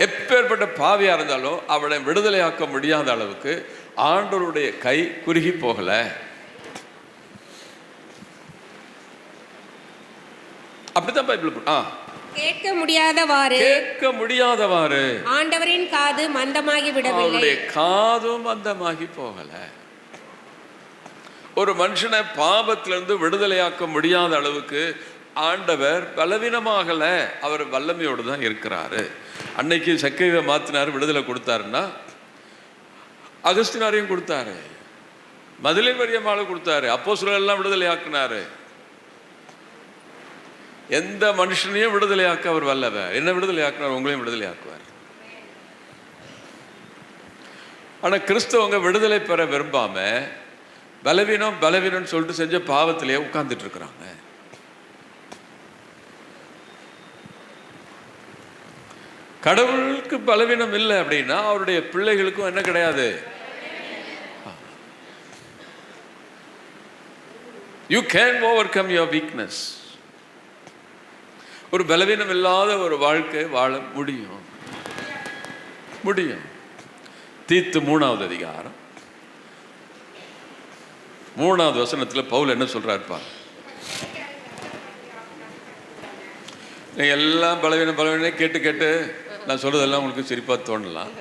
எப்பேற்பட்ட பாவியா இருந்தாலும் அவளை விடுதலையாக்க முடியாத அளவுக்கு ஆண்டவருடைய கை குறுகி போகல. அப்படித்தான் பைபிள். கேட்க முடியாதவாறு ஆண்டவரின் காது மந்தமாகி விடவில்லை. அவருடைய காதும் மந்தமாகி போகல. ஒரு மனுஷனை பாவத்திலிருந்து விடுதலையாக்க முடியாத அளவுக்கு ஆண்டவர் பலவீனமாகல, அவர் வல்லமையோடு தான் இருக்கிறாரு. அன்னைக்கு சக்கையை மாத்தினார், விடுதலை கொடுத்தாருன்னா அகஸ்தினாரையும் கொடுத்தாரு, மதுரை மரியம்மாளை கொடுத்தாரு, அப்போஸ்தலர்கள் எல்லாம் விடுதலை ஆக்கினாரு. எந்த மனுஷனையும் விடுதலையாக்க அவர் வல்லவர். என்ன விடுதலை ஆக்கினார்? உங்களையும் விடுதலை ஆக்குவார். ஆனா கிறிஸ்தவங்க விடுதலை பெற விரும்பாம பலவீனம் சொல்லிட்டு செஞ்ச பாவத்திலேயே உட்கார்ந்துட்டு இருக்கிறாங்க. கடவுளுக்கு பலவீனம் இல்லை அப்படின்னா அவருடைய பிள்ளைகளுக்கும் என்ன கிடையாது? You can overcome your weakness. ஒரு பலவீனம் இல்லாத ஒரு வாழ்க்கை வாழ முடியும். தீத்து 3வது அதிகாரம் 3வது வசனத்தில் பவுல் என்ன சொல்றாருப்பா? நீங்க எல்லாம் பலவீனம் கேட்டு நான் சொல்றதெல்லாம் உங்களுக்கு சிரிப்பா தோணலாம்.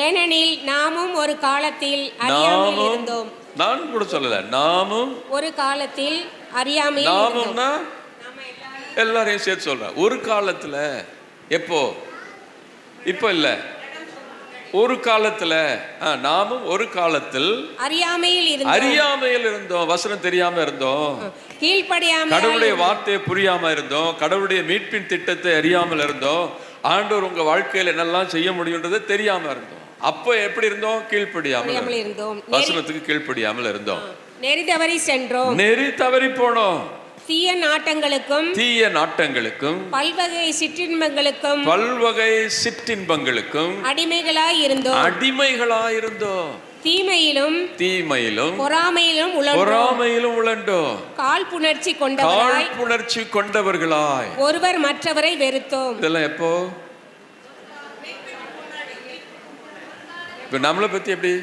ஏனெனில் நாமும் ஒரு காலத்தில் அறியாமையில் இருந்தோம். நான் கூட சொல்லல, நாமும் ஒரு காலத்தில் அறியாமையில் நாமும்னா எல்லாரையும் சேர்த்து சொல்றேன். ஒரு காலத்துல, எப்போ? இப்போ இல்ல, ஒரு காலத்துல. நாமும் ஒரு காலத்தில் அறியாமையில் இருந்தோம். வசனம் தெரியாம இருந்தோம், கீழ்ப்படியாம, கடவுளுடைய வார்த்தையை புரியாம இருந்தோம், கடவுளுடைய மீட்பின் திட்டத்தை அறியாமல் இருந்தோம், ஆண்டவர் உங்க வாழ்க்கையில் என்னெல்லாம் செய்ய முடியும்ன்றதை தெரியாம இருந்தோம். அப்போ எப்படி இருந்தோம்? கீழ்ப்படியாமல் இருந்தோம். வசனத்துக்கு கீழ்ப்படியாமல் இருந்தோம். நெறி தவறி போனோம். தீய நாட்டங்களுக்கும் பல்வகை சிற்றின்பங்களுக்கும் அடிமைகளாய் இருந்தோம். தீமையிலும் பொறாமையிலும் உழண்டோம். காழ்ப்புணர்ச்சி கொண்டவர்களாய் ஒருவர் மற்றவரை வெறுத்தோம். இதெல்லாம் எப்போ? இப்ப நம்மளை பத்தி எப்படி?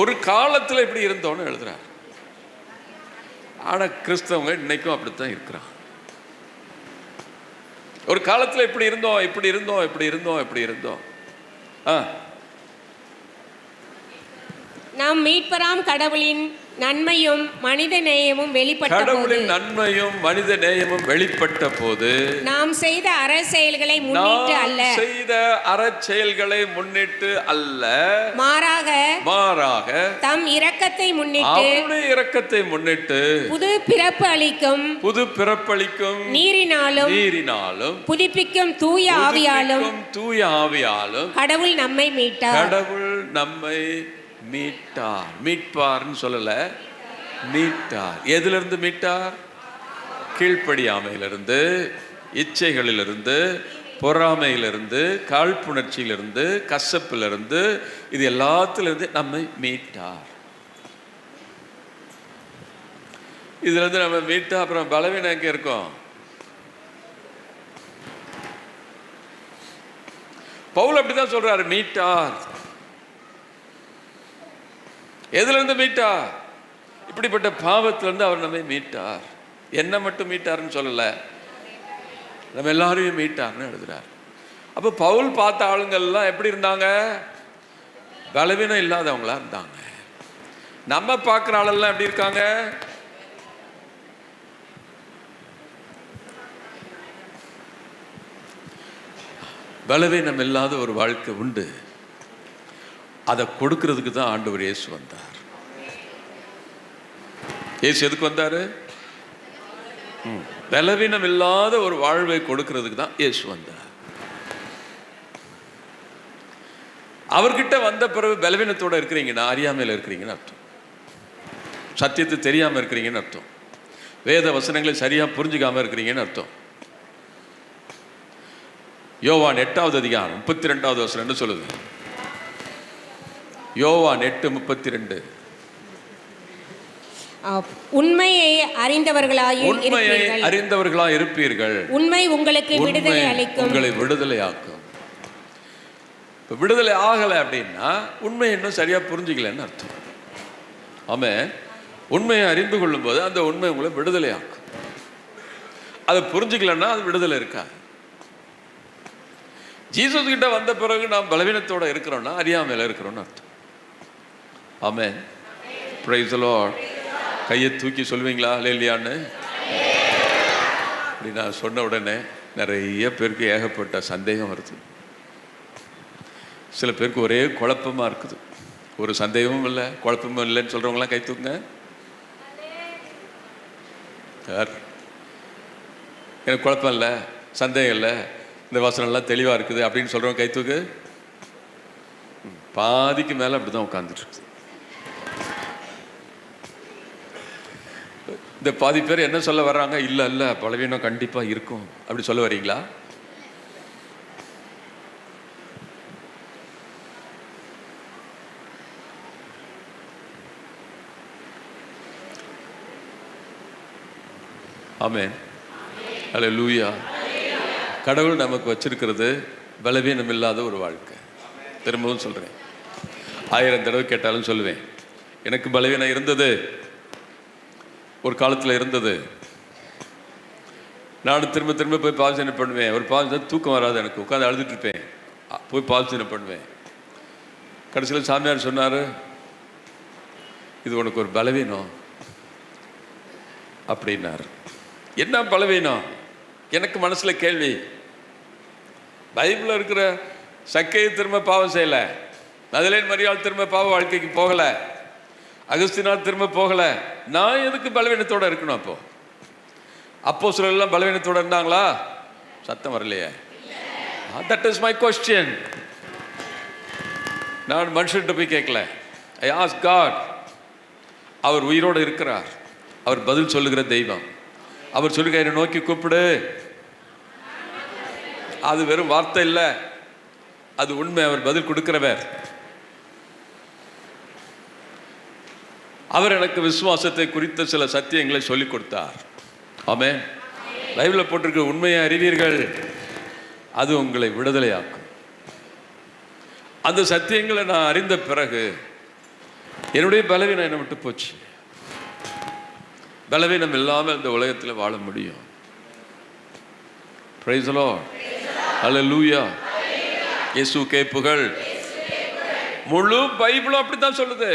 ஒரு காலத்துல இப்படி இருந்தோம்னு எழுதுறார். ஆனா கிறிஸ்தவங்க இன்னைக்கும் அப்படித்தான் இருக்கிறான். ஒரு காலத்துல இப்படி இருந்தோம். நாம் மீட்பராம் கடவுளின் நன்மையும் மனித நேயமும் வெளிப்பட்ட போது நாம் செய்த அறச்செயல்களை முன்னிட்டு அல்ல, மாறாக தம் இரக்கத்தை முன்னிட்டு புது பிறப்பு அளிக்கும் நீரினாலும் புதுப்பிக்கும் தூய ஆவியாலும் கடவுள் நம்மை மீட்டார். மீட்பார்னு சொல்லல, மீட்டார். எதிலிருந்து மீட்டார்? கீழ்ப்படியாமையிலிருந்து, இச்சைகளிலிருந்து, பொறாமையிலிருந்து, காழ்ப்புணர்ச்சியிலிருந்து, கசப்பிலிருந்து, இது எல்லாத்திலிருந்து நம்மை மீட்டார். இதுல இருந்து நம்ம மீட்டா அப்புறம் பலவீனம் எங்க இருக்கும்? பவுல் அப்படிதான் சொல்றாரு, மீட்டார். எதுல இருந்து மீட்டார்? இப்படிப்பட்ட பாவத்திலிருந்து அவர் நம்மை மீட்டார். என்ன மட்டும் மீட்டார்னு சொல்லல, நம்ம எல்லாரையும் மீட்டார்னு எழுதுறார். அப்போ பவுல் பார்த்த ஆளுங்கள்லாம் எப்படி இருந்தாங்க? பலவீனம் இல்லாதவங்களா இருந்தாங்க. நம்ம பார்க்குற ஆளெல்லாம் எப்படி இருக்காங்க? பலவீனம் இல்லாத ஒரு வாழ்க்கை உண்டு. அதை கொடுக்கிறதுக்கு தான் ஆண்டவர் இயேசு வந்தார். இயேசு எதுக்கு வந்தாரு? பலவீனம் இல்லாத ஒரு வாழ்வை கொடுக்கிறதுக்கு தான் இயேசு வந்தார். அவர்கிட்ட வந்த பிறகு பலவீனத்தோட இருக்கிறீங்கன்னா அறியாமையில் இருக்கிறீங்கன்னு அர்த்தம். சத்தியத்தை தெரியாம இருக்கிறீங்கன்னு அர்த்தம். வேத வசனங்களை சரியா புரிஞ்சுக்காம இருக்கிறீங்கன்னு அர்த்தம். யோவான் 8வது அதிகாரம் 32வது வசனம் என்ன சொல்லுது? யோவான் 8:32. உண்மையை அறிந்தவர்களாய் இருப்பீர்கள், உண்மை உங்களுக்கு விடுதலை அளிக்கும், உங்களை விடுதலையாக்கும். இப்போ விடுதலை ஆகலை அப்படின்னா உண்மை இன்னும் சரியா புரிஞ்சுக்கலன்னு அர்த்தம். ஆமாம், உண்மையை அறிந்து கொள்ளும் போது அந்த உண்மை உங்களை விடுதலையாக்கும். அதை புரிஞ்சுக்கலன்னா அது விடுதலை இருக்காது. ஜீசஸ் கிட்ட வந்த பிறகு நாம் பலவீனத்தோட இருக்கிறோம்னா அறியாமையில் இருக்கிறோம்னு அர்த்தம். ஆமென், பிரைஸ் தி லார்ட். கையை தூக்கி சொல்வீங்களா இல்லையான்னு? அப்படி நான் சொன்ன உடனே நிறைய பேருக்கு ஏகப்பட்ட சந்தேகம் வருது. சில பேருக்கு ஒரே குழப்பமாக இருக்குது. ஒரு சந்தேகமும் இல்லை, குழப்பமும் இல்லைன்னு சொல்கிறவங்களாம் கை தூக்குங்க. யார்? எனக்கு குழப்பம் இல்லை, சந்தேகம் இல்லை, இந்த வசனம்லாம் தெளிவாக இருக்குது அப்படின்னு சொல்கிறவங்க கை தூக்கு. பாதிக்கு மேலே அப்படி தான் உட்காந்துட்டு. இந்த பாதி பேர் என்ன சொல்ல வர்றாங்க? இல்லை இல்லை, பலவீனம் கண்டிப்பாக இருக்கும் அப்படி சொல்ல வரீங்களா? ஆமென். அல்லேலூயா. கடவுள் நமக்கு வச்சிருக்கிறது பலவீனம் இல்லாத ஒரு வாழ்க்கை. திரும்பவும் சொல்கிறேன், 1000 தடவை கேட்டாலும் சொல்லுவேன், எனக்கு பலவீனம் இருந்தது, ஒரு காலத்தில் இருந்தது. நானும் திரும்ப திரும்ப போய் பாவச்சனை பண்ணுவேன். ஒரு பாவச்சனை தூக்கம் வராது, எனக்கு உட்காந்து அழுதுட்டு இருப்பேன். போய் பாவச்சனை பண்ணுவேன். கடைசியில் சாமியார் சொன்னார், இது உனக்கு ஒரு பலவீனம் அப்படின்னார். என்ன பலவீனம்? எனக்கு மனசில் கேள்வி. பைபிளில் இருக்கிற சக்கையை திரும்ப பாவம் செய்யலை, மதலேன் மரியாள் திரும்ப பாவ வாழ்க்கைக்கு போகலை, அகஸ்தினால் திரும்ப போகலை. நான் எதுக்கு பலவீனத்தோடு இருக்கணும்? அப்போ சிலர் எல்லாம் பலவீனத்தோடு இருந்தாங்களா? சத்தம் வரலையே. That is my question. நான் மனுஷன்கிட்ட போய் கேட்கல. I ask God. அவர் உயிரோடு இருக்கிறார், அவர் பதில் சொல்லுகிற தெய்வம். அவர் சொல்லுங்க, என்னை நோக்கி கூப்பிடு. அது வெறும் வார்த்தை இல்லை, அது உண்மை. அவர் பதில் கொடுக்கிறவர். அவர் எனக்கு விசுவாசத்தை குறித்த சில சத்தியங்களை சொல்லிக் கொடுத்தார். ஆமென். பைபிளில் போட்டிருக்கிற உண்மையை அறிவீர்கள், அது உங்களை விடுதலையாக்கும். அந்த சத்தியங்களை நான் அறிந்த பிறகு என்னுடைய பலவீனம் என்னை விட்டு போச்சு. பலவீனம் இல்லாமல் இந்த உலகத்தில் வாழ முடியும். Praise the Lord. ஹல்லேலூயா. இயேசுவுக்கே புகழ். முழு பைபிளும் அப்படித்தான் சொல்லுது.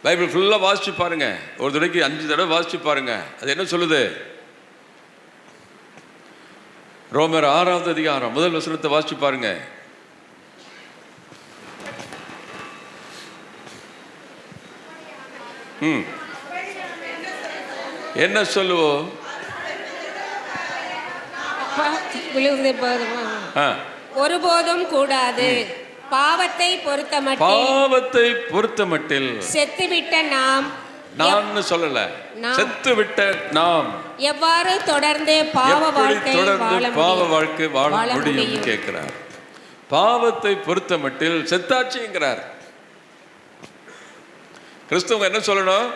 பைபிள் ஃபுல்லாக வாசிச்சு பாருங்க. ஒரு தடவைக்கு 5 தடவை வாசிச்சு பாருங்க. அது என்ன சொல்லுது? ரோமர் 6வது அதிகாரம் 1 வசனத்தை வாசிச்சு பாருங்க. என்ன சொல்லுவோம்? ஒருபோதும் கூடாது. பாவத்தை பொறுத்தமட்டில் செத்துவிட்ட நாம், நான் சொல்லல, செத்துவிட்ட நாம் எவ்வாறு தொடர்ந்து பாவ வாழ்க்கை வாழ முடியும் கேட்கிறார். பாவத்தை பொறுத்தமட்டில் செத்தாச்சுங்கிறார். கிறிஸ்தவங்க என்ன சொல்லணும்?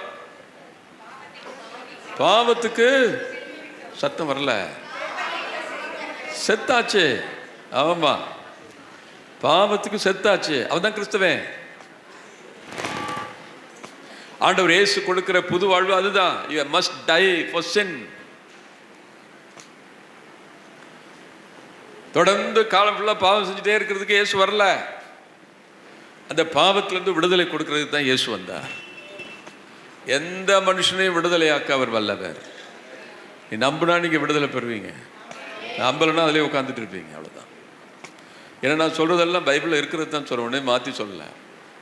பாவத்துக்கு சத்தம் வரல, செத்தாச்சு. ஆமா, பாவத்துக்கு செத்தாச்சு. அவன் தான் கிறிஸ்தவன். ஆண்டவர் இயேசு கொடுக்கிற புது வாழ்வு அதுதான். You must die for sin. தொடர்ந்து காலம் ஃபுல்லா பாவம் செஞ்சுட்டே இருக்கிறதுக்கு இயேசு வரல. அந்த பாவத்திலிருந்து விடுதலை கொடுக்கறதுக்கு தான் இயேசு வந்தார். எந்த மனுஷனையும் விடுதலையாக்க அவர் வல்லவர். நீ நம்பினா நீங்க விடுதலை பெறுவீங்க, நம்பலைன்னா அதிலே உட்காந்துட்டு இருப்பீங்க. அவ்வளோதான். ஏன்னா நான் சொல்றதெல்லாம் பைபிளில் இருக்கிறது தான் சொல்றேன், மாற்றி சொல்லலை.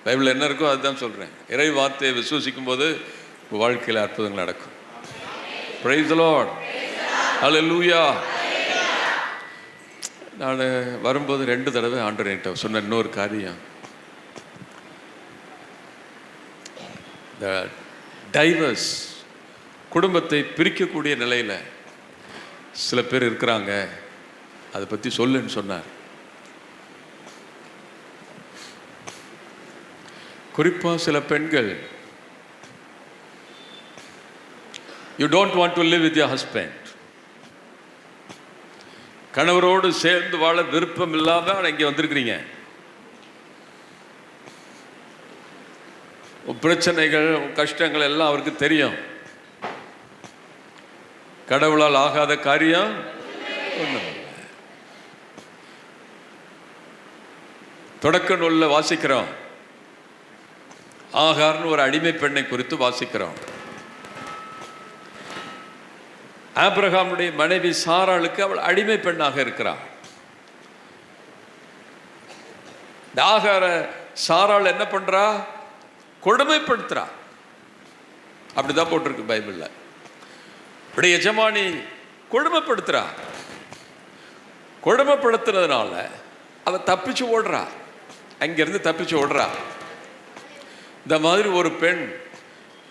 பைபிளில் என்ன இருக்கோ அதுதான் சொல்கிறேன். இறை வார்த்தையை விசுவசிக்கும் போது வாழ்க்கையில் அற்புதங்கள் நடக்கும். Praise the Lord. ஹல்லேலூயா. நான் வரும்போது 2 தடவை ஆண்டவர் என்கிட்ட சொன்ன இன்னொரு காரியம், இந்த டைவர்ஸ், குடும்பத்தை பிரிக்கக்கூடிய நிலையில் சில பேர் இருக்கிறாங்க, அதை பற்றி சொல்லுன்னு சொன்னார். குறிப்பாக சில பெண்கள், you don't want to live with your husband. கணவரோடு சேர்ந்து வாழ விருப்பம் இல்லாமல் இங்கே வந்திருக்கிறீங்க. பிரச்சனைகள், கஷ்டங்கள் எல்லாம் அவருக்கு தெரியும். கடவுளால் ஆகாத காரியம் ஒன்றும். தொடக்க நூலில் வாசிக்கிறோம், ஆகார்னு ஒரு அடிமை பெண்ணை குறித்து வாசிக்கிறோம். ஆபிரகாமுடைய மனைவி சாராளுக்கு அவள் அடிமை பெண்ணாக இருக்கிறாள். ஆகார சாராள் என்ன பண்றா? கொடுமைப்படுத்துறா. அப்படிதான் போட்டிருக்கு பைபிள்ல. இப்படி எஜமானி கொடுமைப்படுத்துறா. கொடுமைப்படுத்துறதுனால அவ தப்பிச்சு ஓடுறா, அங்கிருந்து தப்பிச்சு ஓடுறா. இந்த மாதிரி ஒரு பெண்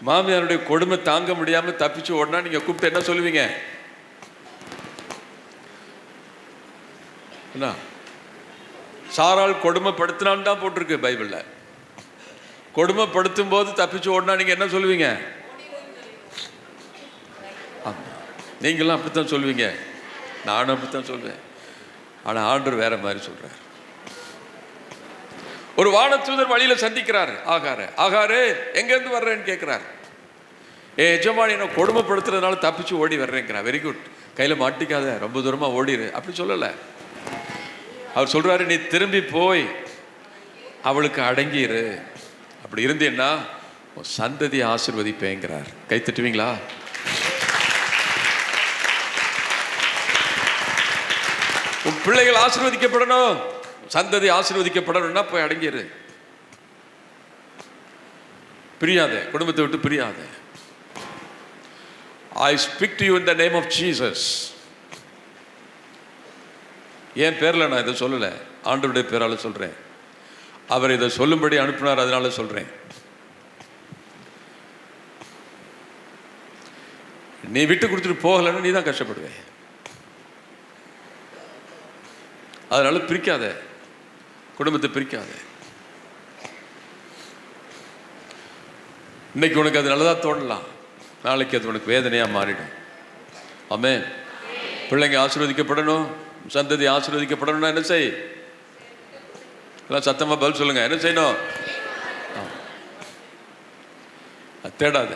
மாமியாருடைய கொடுமை தாங்க முடியாம தப்பிச்சு ஓடினா நீங்க கூப்பிட்டு என்ன சொல்லுவீங்க? என்ன? சாராள் கொடுமைப்படுத்தினான்னு தான் போட்டிருக்கு பைபிள்ல. கொடுமைப்படுத்தும் போது தப்பிச்சு ஓடினா நீங்க என்ன சொல்லுவீங்க? நீங்களும் அப்படித்தான் சொல்லுவீங்க, நானும் அப்படித்தான் சொல்வேன். ஆனால் ஆண்டவர் வேற மாதிரி சொல்றார். ஒரு வானதூதர் வழியில சந்திக்கிறார் ஆகாரே எங்கேருந்து வர்றேன்னு கேட்கிறார். எஜமானி என்ன கொடுமைப்படுத்துறதுனால தப்பிச்சு ஓடி வர்றேங்கிறார். வெரி குட், கையில மாட்டிக்காத, ரொம்ப தூரமா ஓடிடு அப்படி சொல்லல. அவர் சொல்றாரு, நீ திரும்பி போய் அவளுக்கு அடங்கிரு, அப்படி இருந்தேன்னா சந்ததி ஆசீர்வதிப்பேங்கிறார். கை தட்டுவீங்களா? உன் பிள்ளைகள் ஆசீர்வதிக்கப்படணும், சந்ததி ஆசீர்வதிக்கப்படணும்னா போய் அடங்கிரு, பிரியாத, குடும்பத்தை விட்டு பிரியாத. I speak to you in the name of Jesus. என் பேர்ல நான் இதை சொல்லல, ஆண்டவருடைய பேரால சொல்றேன். அவர் இதை சொல்லும்படி அனுப்பினார், அதனால சொல்றேன். நீ விட்டு கொடுத்துட்டு போகலன்னு நீ தான் கஷ்டப்படுவே. அதனால பிரிக்காத, குடும்பத்தை பிரிக்காத. இன்னைக்கு உனக்கு அது நல்லதா தோணலாம், நாளைக்கு அது உனக்கு வேதனையா மாறிடும். ஆமென். பிள்ளைங்க ஆசீர்வதிக்கப்படணும், சந்ததி ஆசீர்வதிக்கப்படணும்னா என்ன செய்? எல்லாம் சத்தமா பதில் சொல்லுங்க. என்ன செய்யணும்? தேடாத.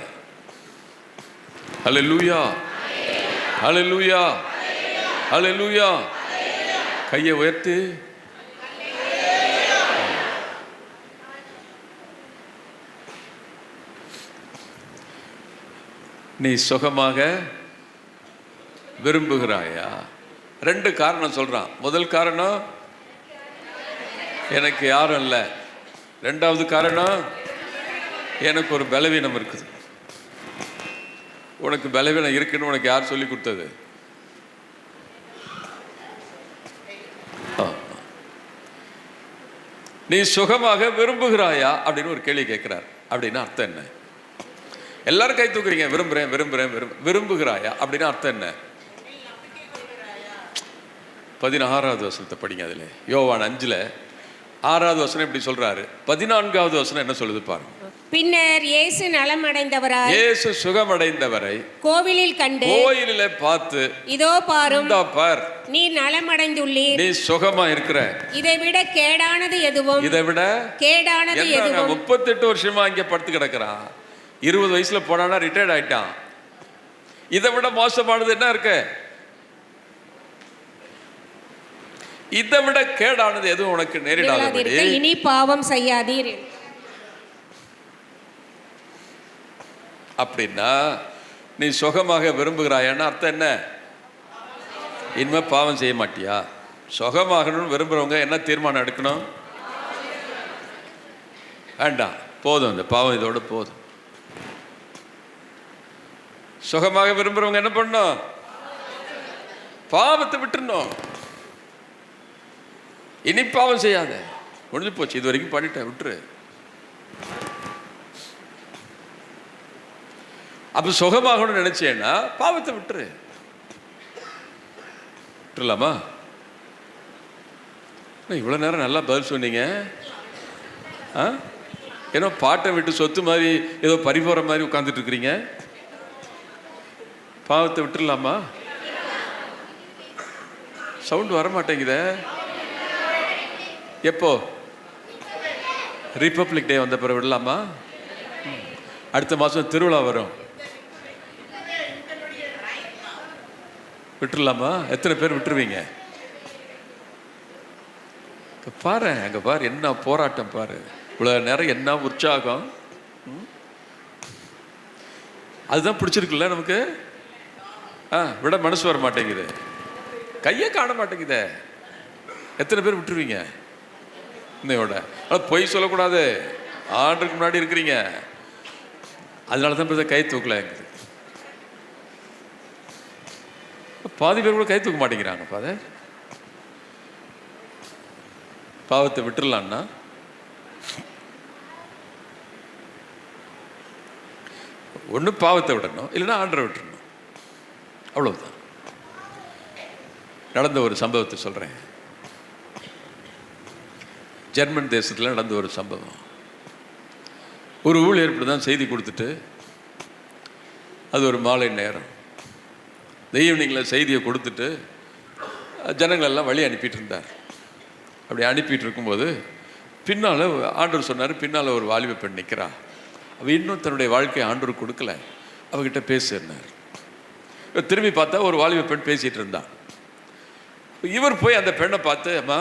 ஹல்லேலூயா, ஹல்லேலூயா, ஹல்லேலூயா. கையை உயர்த்து. நீ சுகமாக விரும்புகிறாயா? ரெண்டு காரணம் சொல்றான். முதல் காரணம், எனக்கு யாரும் இல்லை. ரெண்டாவது காரணம், எனக்கு ஒரு பலவீனம் இருக்குது. உனக்கு பலவீனம் இருக்குன்னு உனக்கு யார் சொல்லி கொடுத்தது? நீ சுகமாக விரும்புகிறாயா அப்படின்னு ஒரு கேள்வி கேட்கிறார். அப்படின்னா அர்த்தம் என்ன? எல்லாரும் கை தூக்குறீங்க, விரும்புறேன் விரும்புறேன் விரும்புகிறாயா அப்படின்னா அர்த்தம் என்ன? 16வது வசனத்தை படிங்க. அதுல யோவான் 5ல் 6வது வசனம் இப்படி சொல்றாரு. 14வது வசனம் என்ன சொல்லுது பாருங்க. பின்னர் இயேசு நலமடைந்தவராய், இயேசு சுகமடைந்தவரை கோவிலில் கண்டு, கோயிலிலே பார்த்து, இதோ பாரும், இதோ பார், நீ நலமடைந்துள்ளீர், நீ சுகமா இருக்கிற, இதைவிட கேடானது எதுவும், இதைவிட கேடானது எதுவும். 38 வருஷமா இங்க படுத்து கிடக்கிறான். 20 வயசுல போனானா ரிட்டையர்ட் ஆயிட்டான். இதை விட மோசமானது என்ன இருக்கு? இதை விட கேடானது எதுவும் உனக்கு நேரிடாதபடி இனி பாவம் செய்யாதீர். அப்படின்னா நீ சுகமாக விரும்புகிறாயான்னு அர்த்தம் என்ன? இனிமே பாவம் செய்ய மாட்டியா? சுகமாகணும்னு விரும்புறவங்க என்ன தீர்மானம் எடுக்கணும்? வேண்டாம், போதும், இந்த பாவம் இதோட போதும். சுகமாக விரும்புறவங்க என்ன பண்ணணும்? பாவத்தை விட்டுறணும். இனி பாவம் செய்யாத, முடிஞ்சு போச்சு, இது வரைக்கும் பண்ணிட்டேன், விட்டுரு. அப்ப சுகமாகணும்னு நினைச்சேன்னா பாவத்தை விட்டுரு. விட்டுலாமா? இவ்வளவு நேரம் நல்லா பதில் சொன்னீங்க. ஏன்னா பாட்டை விட்டு சொத்து மாதிரி ஏதோ பறிபோற மாதிரி உட்கார்ந்துட்டு இருக்கிறீங்க. பாவத்தை விட்டுடலாமா? சவுண்ட் வர மாட்டேங்குதே. எப்போ? ரிபப்ளிக் டே வந்த பிறகு விடலாமா? அடுத்த மாசம் திருவிழா வரும், விட்டுடலாமா? எத்தனை பேர் விட்டுருவீங்க? பாரு, அங்க பாரு, என்ன போராட்டம் பாரு. இவ்வளவு நேரம் என்ன உற்சாகம். அதுதான் பிடிச்சிருக்குல்ல நமக்கு. விட மனசு வர மாட்டேங்குது, கையை காண மாட்டேங்குதே. எத்தனை பேர் விட்டுருவீங்க இன்னையோட? பொய் சொல்லக்கூடாது, ஆண்டுக்கு முன்னாடி இருக்கிறீங்க. அதனால தான் கை தூக்கல. பாதி பேர் கூட கை தூக்க மாட்டேங்கிறாங்க. பாவத்தை விட்டுடலான்னா ஒன்று பாவத்தை விடணும், இல்லைன்னா ஆண்டரை விட்டுறணும். அவ்வளவுதான். நடந்த ஒரு சம்பவத்தை சொல்றேன். ஜெர்மன் தேசத்தில் நடந்த ஒரு சம்பவம். ஒரு ஊழியர் இப்படி தான் செய்தி கொடுத்துட்டு, அது ஒரு மாலை நேரம், இந்த ஈவினிங்கில் செய்தியை கொடுத்துட்டு ஜனங்களெல்லாம் வழி அனுப்பிட்டு இருந்தார். அப்படி அனுப்பிட்டு இருக்கும்போது பின்னால் ஆண்டவர் சொன்னார், பின்னால் ஒரு வாலிப பெண் நிற்கிறா, அவள் இன்னும் தன்னுடைய வாழ்க்கையை ஆண்டவர் கொடுக்கல, அவகிட்ட பேசுனார். திரும்பி பார்த்தா ஒரு வாலிப பெண் பேசிகிட்டு இருந்தான். இவர் போய் அந்த பெண்ணை பார்த்து, அம்மா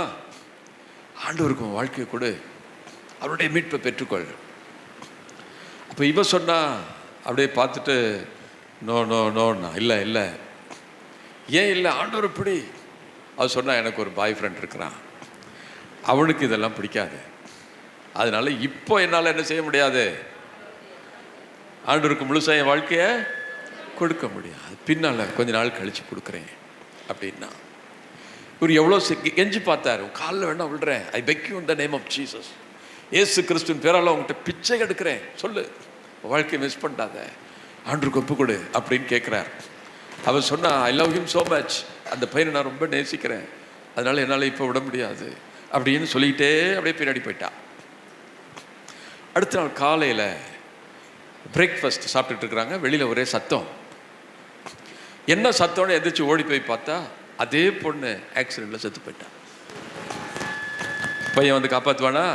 ஆண்டவருக்கு உன் வாழ்க்கையை கொடு, அவருடைய மீட்பை பெற்றுக்கொள். அப்போ இவ சொன்னா, அப்படியே பார்த்துட்டு நோ நோ நோன்னா, இல்லை இல்லை. ஏன் இல்லை? ஆண்டவர் இப்படி. அவர் சொன்னா, எனக்கு ஒரு பாய் ஃப்ரெண்ட் இருக்கிறான், அவனுக்கு இதெல்லாம் பிடிக்காது, அதனால இப்போ என்னால் என்ன செய்ய முடியாது, ஆண்டவருக்கு முழுசாக என் வாழ்க்கையை கொடுக்க முடியாது, பின்னால் கொஞ்ச நாள் கழித்து கொடுக்குறேன் அப்படின்னா. இவர் எவ்வளோ கெஞ்சி பார்த்தார், காலில் வேணா விழுறேன், I beg you in the name of Jesus, ஏசு கிறிஸ்துவின் பேரால் உங்கள்கிட்ட பிச்சை எடுக்கிறேன், சொல்லு, வாழ்க்கையை மிஸ் பண்ணாத, ஆண்டவருக்கு ஒப்பு கொடு அப்படின்னு கேட்குறார். அவர் சொன்னா, I love him so much, அந்த பையனை நான் ரொம்ப நேசிக்கிறேன், அதனால என்னால் இப்போ விட முடியாது அப்படின்னு சொல்லிக்கிட்டே அப்படியே பின்னாடி போயிட்டான். அடுத்த நாள் காலையில் பிரேக்ஃபாஸ்ட் சாப்பிட்டுட்டு இருக்கிறாங்க, வெளியில் ஒரே சத்தம். என்ன சத்தம்னு எந்திரிச்சு ஓடி போய் பார்த்தா அதே பொண்ணு ஆக்சிடென்ட்ல செத்து போயிட்டான். பையன் வந்து காப்பாற்றுவானா?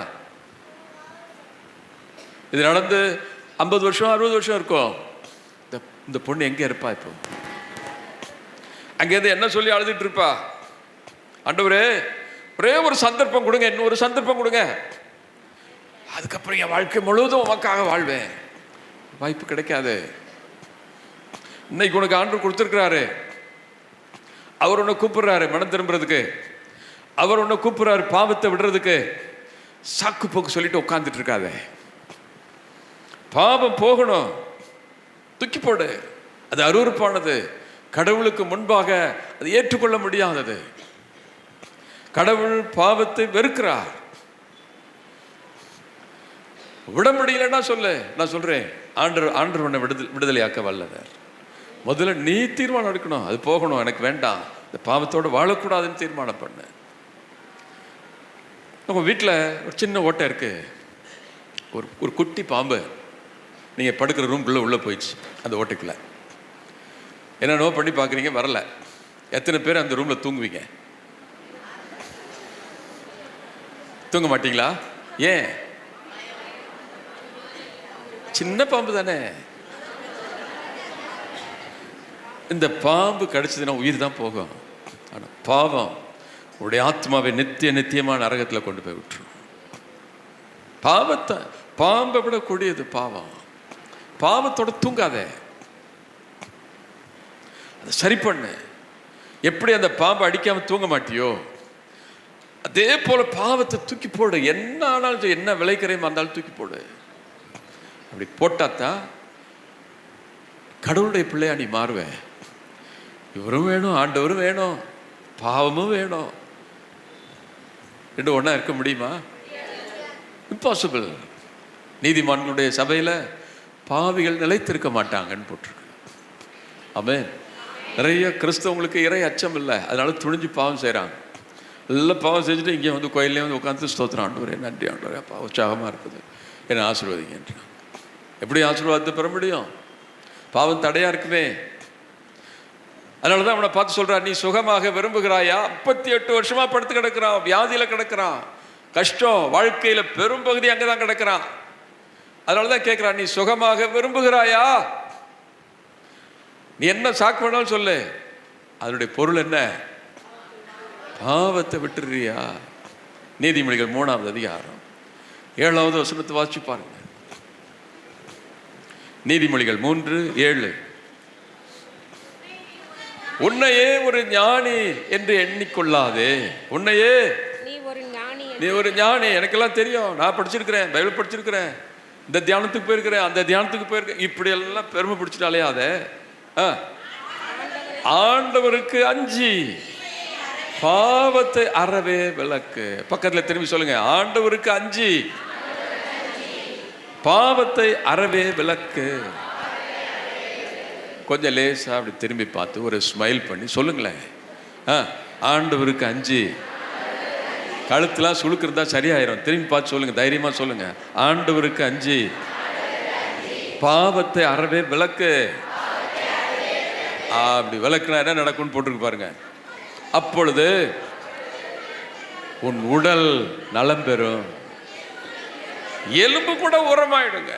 இது நடந்து 50 வருஷம் 60 வருஷம் இருக்கும். இந்த பொண்ணு எங்கே இருப்பா இப்போ? அங்கேருந்து என்ன சொல்லி அழுதுட்டு இருப்பா, ஆண்டவரே ஒரே ஒரு சந்தர்ப்பம் கொடுங்க, இன்னொரு சந்தர்ப்பம் கொடுங்க, அதுக்கப்புறம் என் வாழ்க்கை முழுவதும் உமக்காக வாழ்வேன். வாய்ப்பு கிடைக்காது. இன்னைக்கு உனக்கு ஆண்டவர் கொடுத்துருக்கிறாரு, அவர் உன்னை கூப்பிடுறாரு மனம் திரும்புறதுக்கு, அவர் உன்னை கூப்பிடுறாரு பாவத்தை விடுறதுக்கு. சாக்கு போக்கு சொல்லிட்டு உட்காந்துட்டு இருக்காத. பாவம் போகணும், தூக்கி போடு. அது அருவருப்பானது, கடவுளுக்கு முன்பாக அது ஏற்றுக்கொள்ள முடியாதது. கடவுள் பாவத்தை வெறுக்கிறார். விட முடியலன்னா சொல்லு, நான் சொல்றேன், ஆண்டவர் உன்னை விடுதலையாக்க வல்லவர். முதல்ல நீ தீர்மானம் எடுக்கணும், அது போகணும், எனக்கு வேண்டாம், இந்த பாவத்தோடு வாழக்கூடாதுன்னு தீர்மானம் பண்ணு. நம்ம வீட்டில் ஒரு சின்ன ஓட்டை இருக்கு, ஒரு குட்டி பாம்பு நீங்கள் படுக்கிற ரூம்குள்ளே உள்ளே போயிடுச்சு. அந்த ஓட்டைக்குள்ளே என்னென்னோ பண்ணி பார்க்குறீங்க, வரல. எத்தனை பேர் அந்த ரூமில் தூங்குவீங்க? தூங்க மாட்டீங்களா? ஏன்? சின்ன பாம்பு தானே. இந்த பாம்பு கடிச்சதுன்னா உயிர் தான் போகும். ஆனால் பாவம் உடைய ஆத்மாவை நித்தியமான நரகத்தில் கொண்டு போய் விட்டுரும். பாவத்தை பாம்பை விட கூடியது பாவம். பாவத்தோட தூங்காத, அதை சரி பண்ணு. எப்படி அந்த பாம்பை அடிக்காம தூங்க மாட்டியோ, அதே போல பாவத்தை தூக்கி போடு. என்ன ஆனாலும், என்ன விளைக்கரையுமா இருந்தாலும் தூக்கி போடு. அப்படி போட்டாத்தான் கடவுளுடைய பிள்ளையா நீ மாறுவ. இவரும் வேணும், ஆண்டவரும் வேணும், பாவமும் வேணும். ரெண்டு ஒன்றா இருக்க முடியுமா? இம்பாசிபிள். நீதிமான்களுடைய சபையில் பாவிகள் நிலைத்திருக்க மாட்டாங்கன்னு போட்டிருக்கு. ஆமென். நிறைய கிறிஸ்தவங்களுக்கு இறை அச்சம் இல்லை, அதனால துணிஞ்சு பாவம் செய்கிறாங்க. எல்லாம் பாவம் செஞ்சுட்டு இங்கே வந்து கோயிலே வந்து உட்காந்து ஸ்தோத்திரம், ஆண்டவரே நன்றி ஆண்டவரே, அப்பா உற்சாகமாக இருக்குது, என்னை ஆசீர்வதிங்கன்றான். எப்படி ஆசீர்வாதத்தை பெற முடியும்? பாவம் தடையாக இருக்குமே. அதனால தான் அவனை பார்த்து சொல்கிறார், நீ சுகமாக விரும்புகிறாயா? 38 வருஷமா படுத்து கிடக்கிறான், வியாதியில் கிடக்கிறான், கஷ்டம், வாழ்க்கையில் பெரும்பகுதி அங்கே தான் கிடக்கிறான். அதனால தான் கேட்குறான், நீ சுகமாக விரும்புகிறாயா? நீ என்ன சாக்கு வேணாலும் சொல்லு, அதனுடைய பொருள் என்ன? பாவத்தை விட்டுறியா? நீதிமொழிகள் 3ஆம் அதிகாரம் 7ஆவது வசனத்தை வாசிச்சு பாருங்க. நீதிமொழிகள் 3:7. உன்னையே ஒரு ஞானி என்று எண்ணிக்கொள்ளாதே. உன்னையே நீ ஒரு ஞானி, எனக்கெல்லாம் தெரியும், நான் படிச்சிருக்கிறேன், பைபிள் படிச்சிருக்கிறேன், இந்த தியானத்துக்கு போயிருக்கிறேன், அந்த தியானத்துக்கு போயிருக்கேன், இப்படி எல்லாம் பெருமை பிடிச்சிட்டு அலையாத. ஆண்டவருக்கு அஞ்சி பாவத்தை அறவே விலக்கு. பக்கத்துல திரும்பி சொல்லுங்க, ஆண்டவருக்கு அஞ்சி பாவத்தை அறவே விலக்கு. கொஞ்சம் லேசா அப்படி திரும்பி பார்த்து ஒரு ஸ்மைல் பண்ணி சொல்லுங்களேன், ஆண்டவருக்கு அஞ்சி. கழுத்துலாம் சுழுக்கிறதா சரியாயிரும். திரும்பி பார்த்து சொல்லுங்க, தைரியமா சொல்லுங்க, ஆண்டவருக்கு அஞ்சி பாவத்தை அறவே விலக்கு. அப்படி விளக்குனா என்ன நடக்கும்னு போட்டிருக்கு பாருங்க. அப்பொழுது உன் உடல் நலம் பெறும். எலும்பு கூட உரமாயிடுங்க.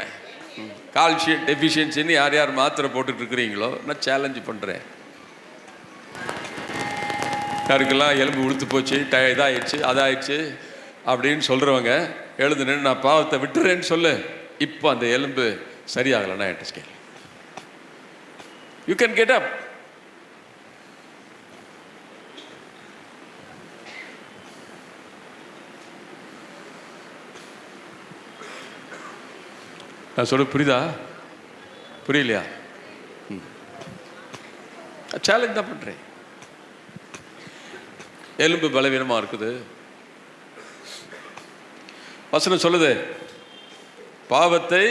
கால்சியம் டெஃபிஷியன்சின்னு யார் யார் மாத்திரை போட்டுட்டு இருக்கிறீங்களோ நான் சேலஞ்சு பண்ணுறேன். யாருக்கெல்லாம் எலும்பு உளுத்து போச்சு, இதாகிடுச்சு, அதாயிடுச்சு அப்படின்னு சொல்கிறவங்க எழுந்து நின்று நான் பாவத்தை விட்டுறேன்னு சொல்லு. இப்போ அந்த எலும்பு சரியாகலைன்னா என்கிட்ட கேளு. You can get up. நான் சொல்ல புரியுதா? புரியலையா? சேலஞ்ச் தான் பண்ணுறேன். எலும்பு பலவீனமாக இருக்குது. வசனம் சொல்லுது, பாவத்தை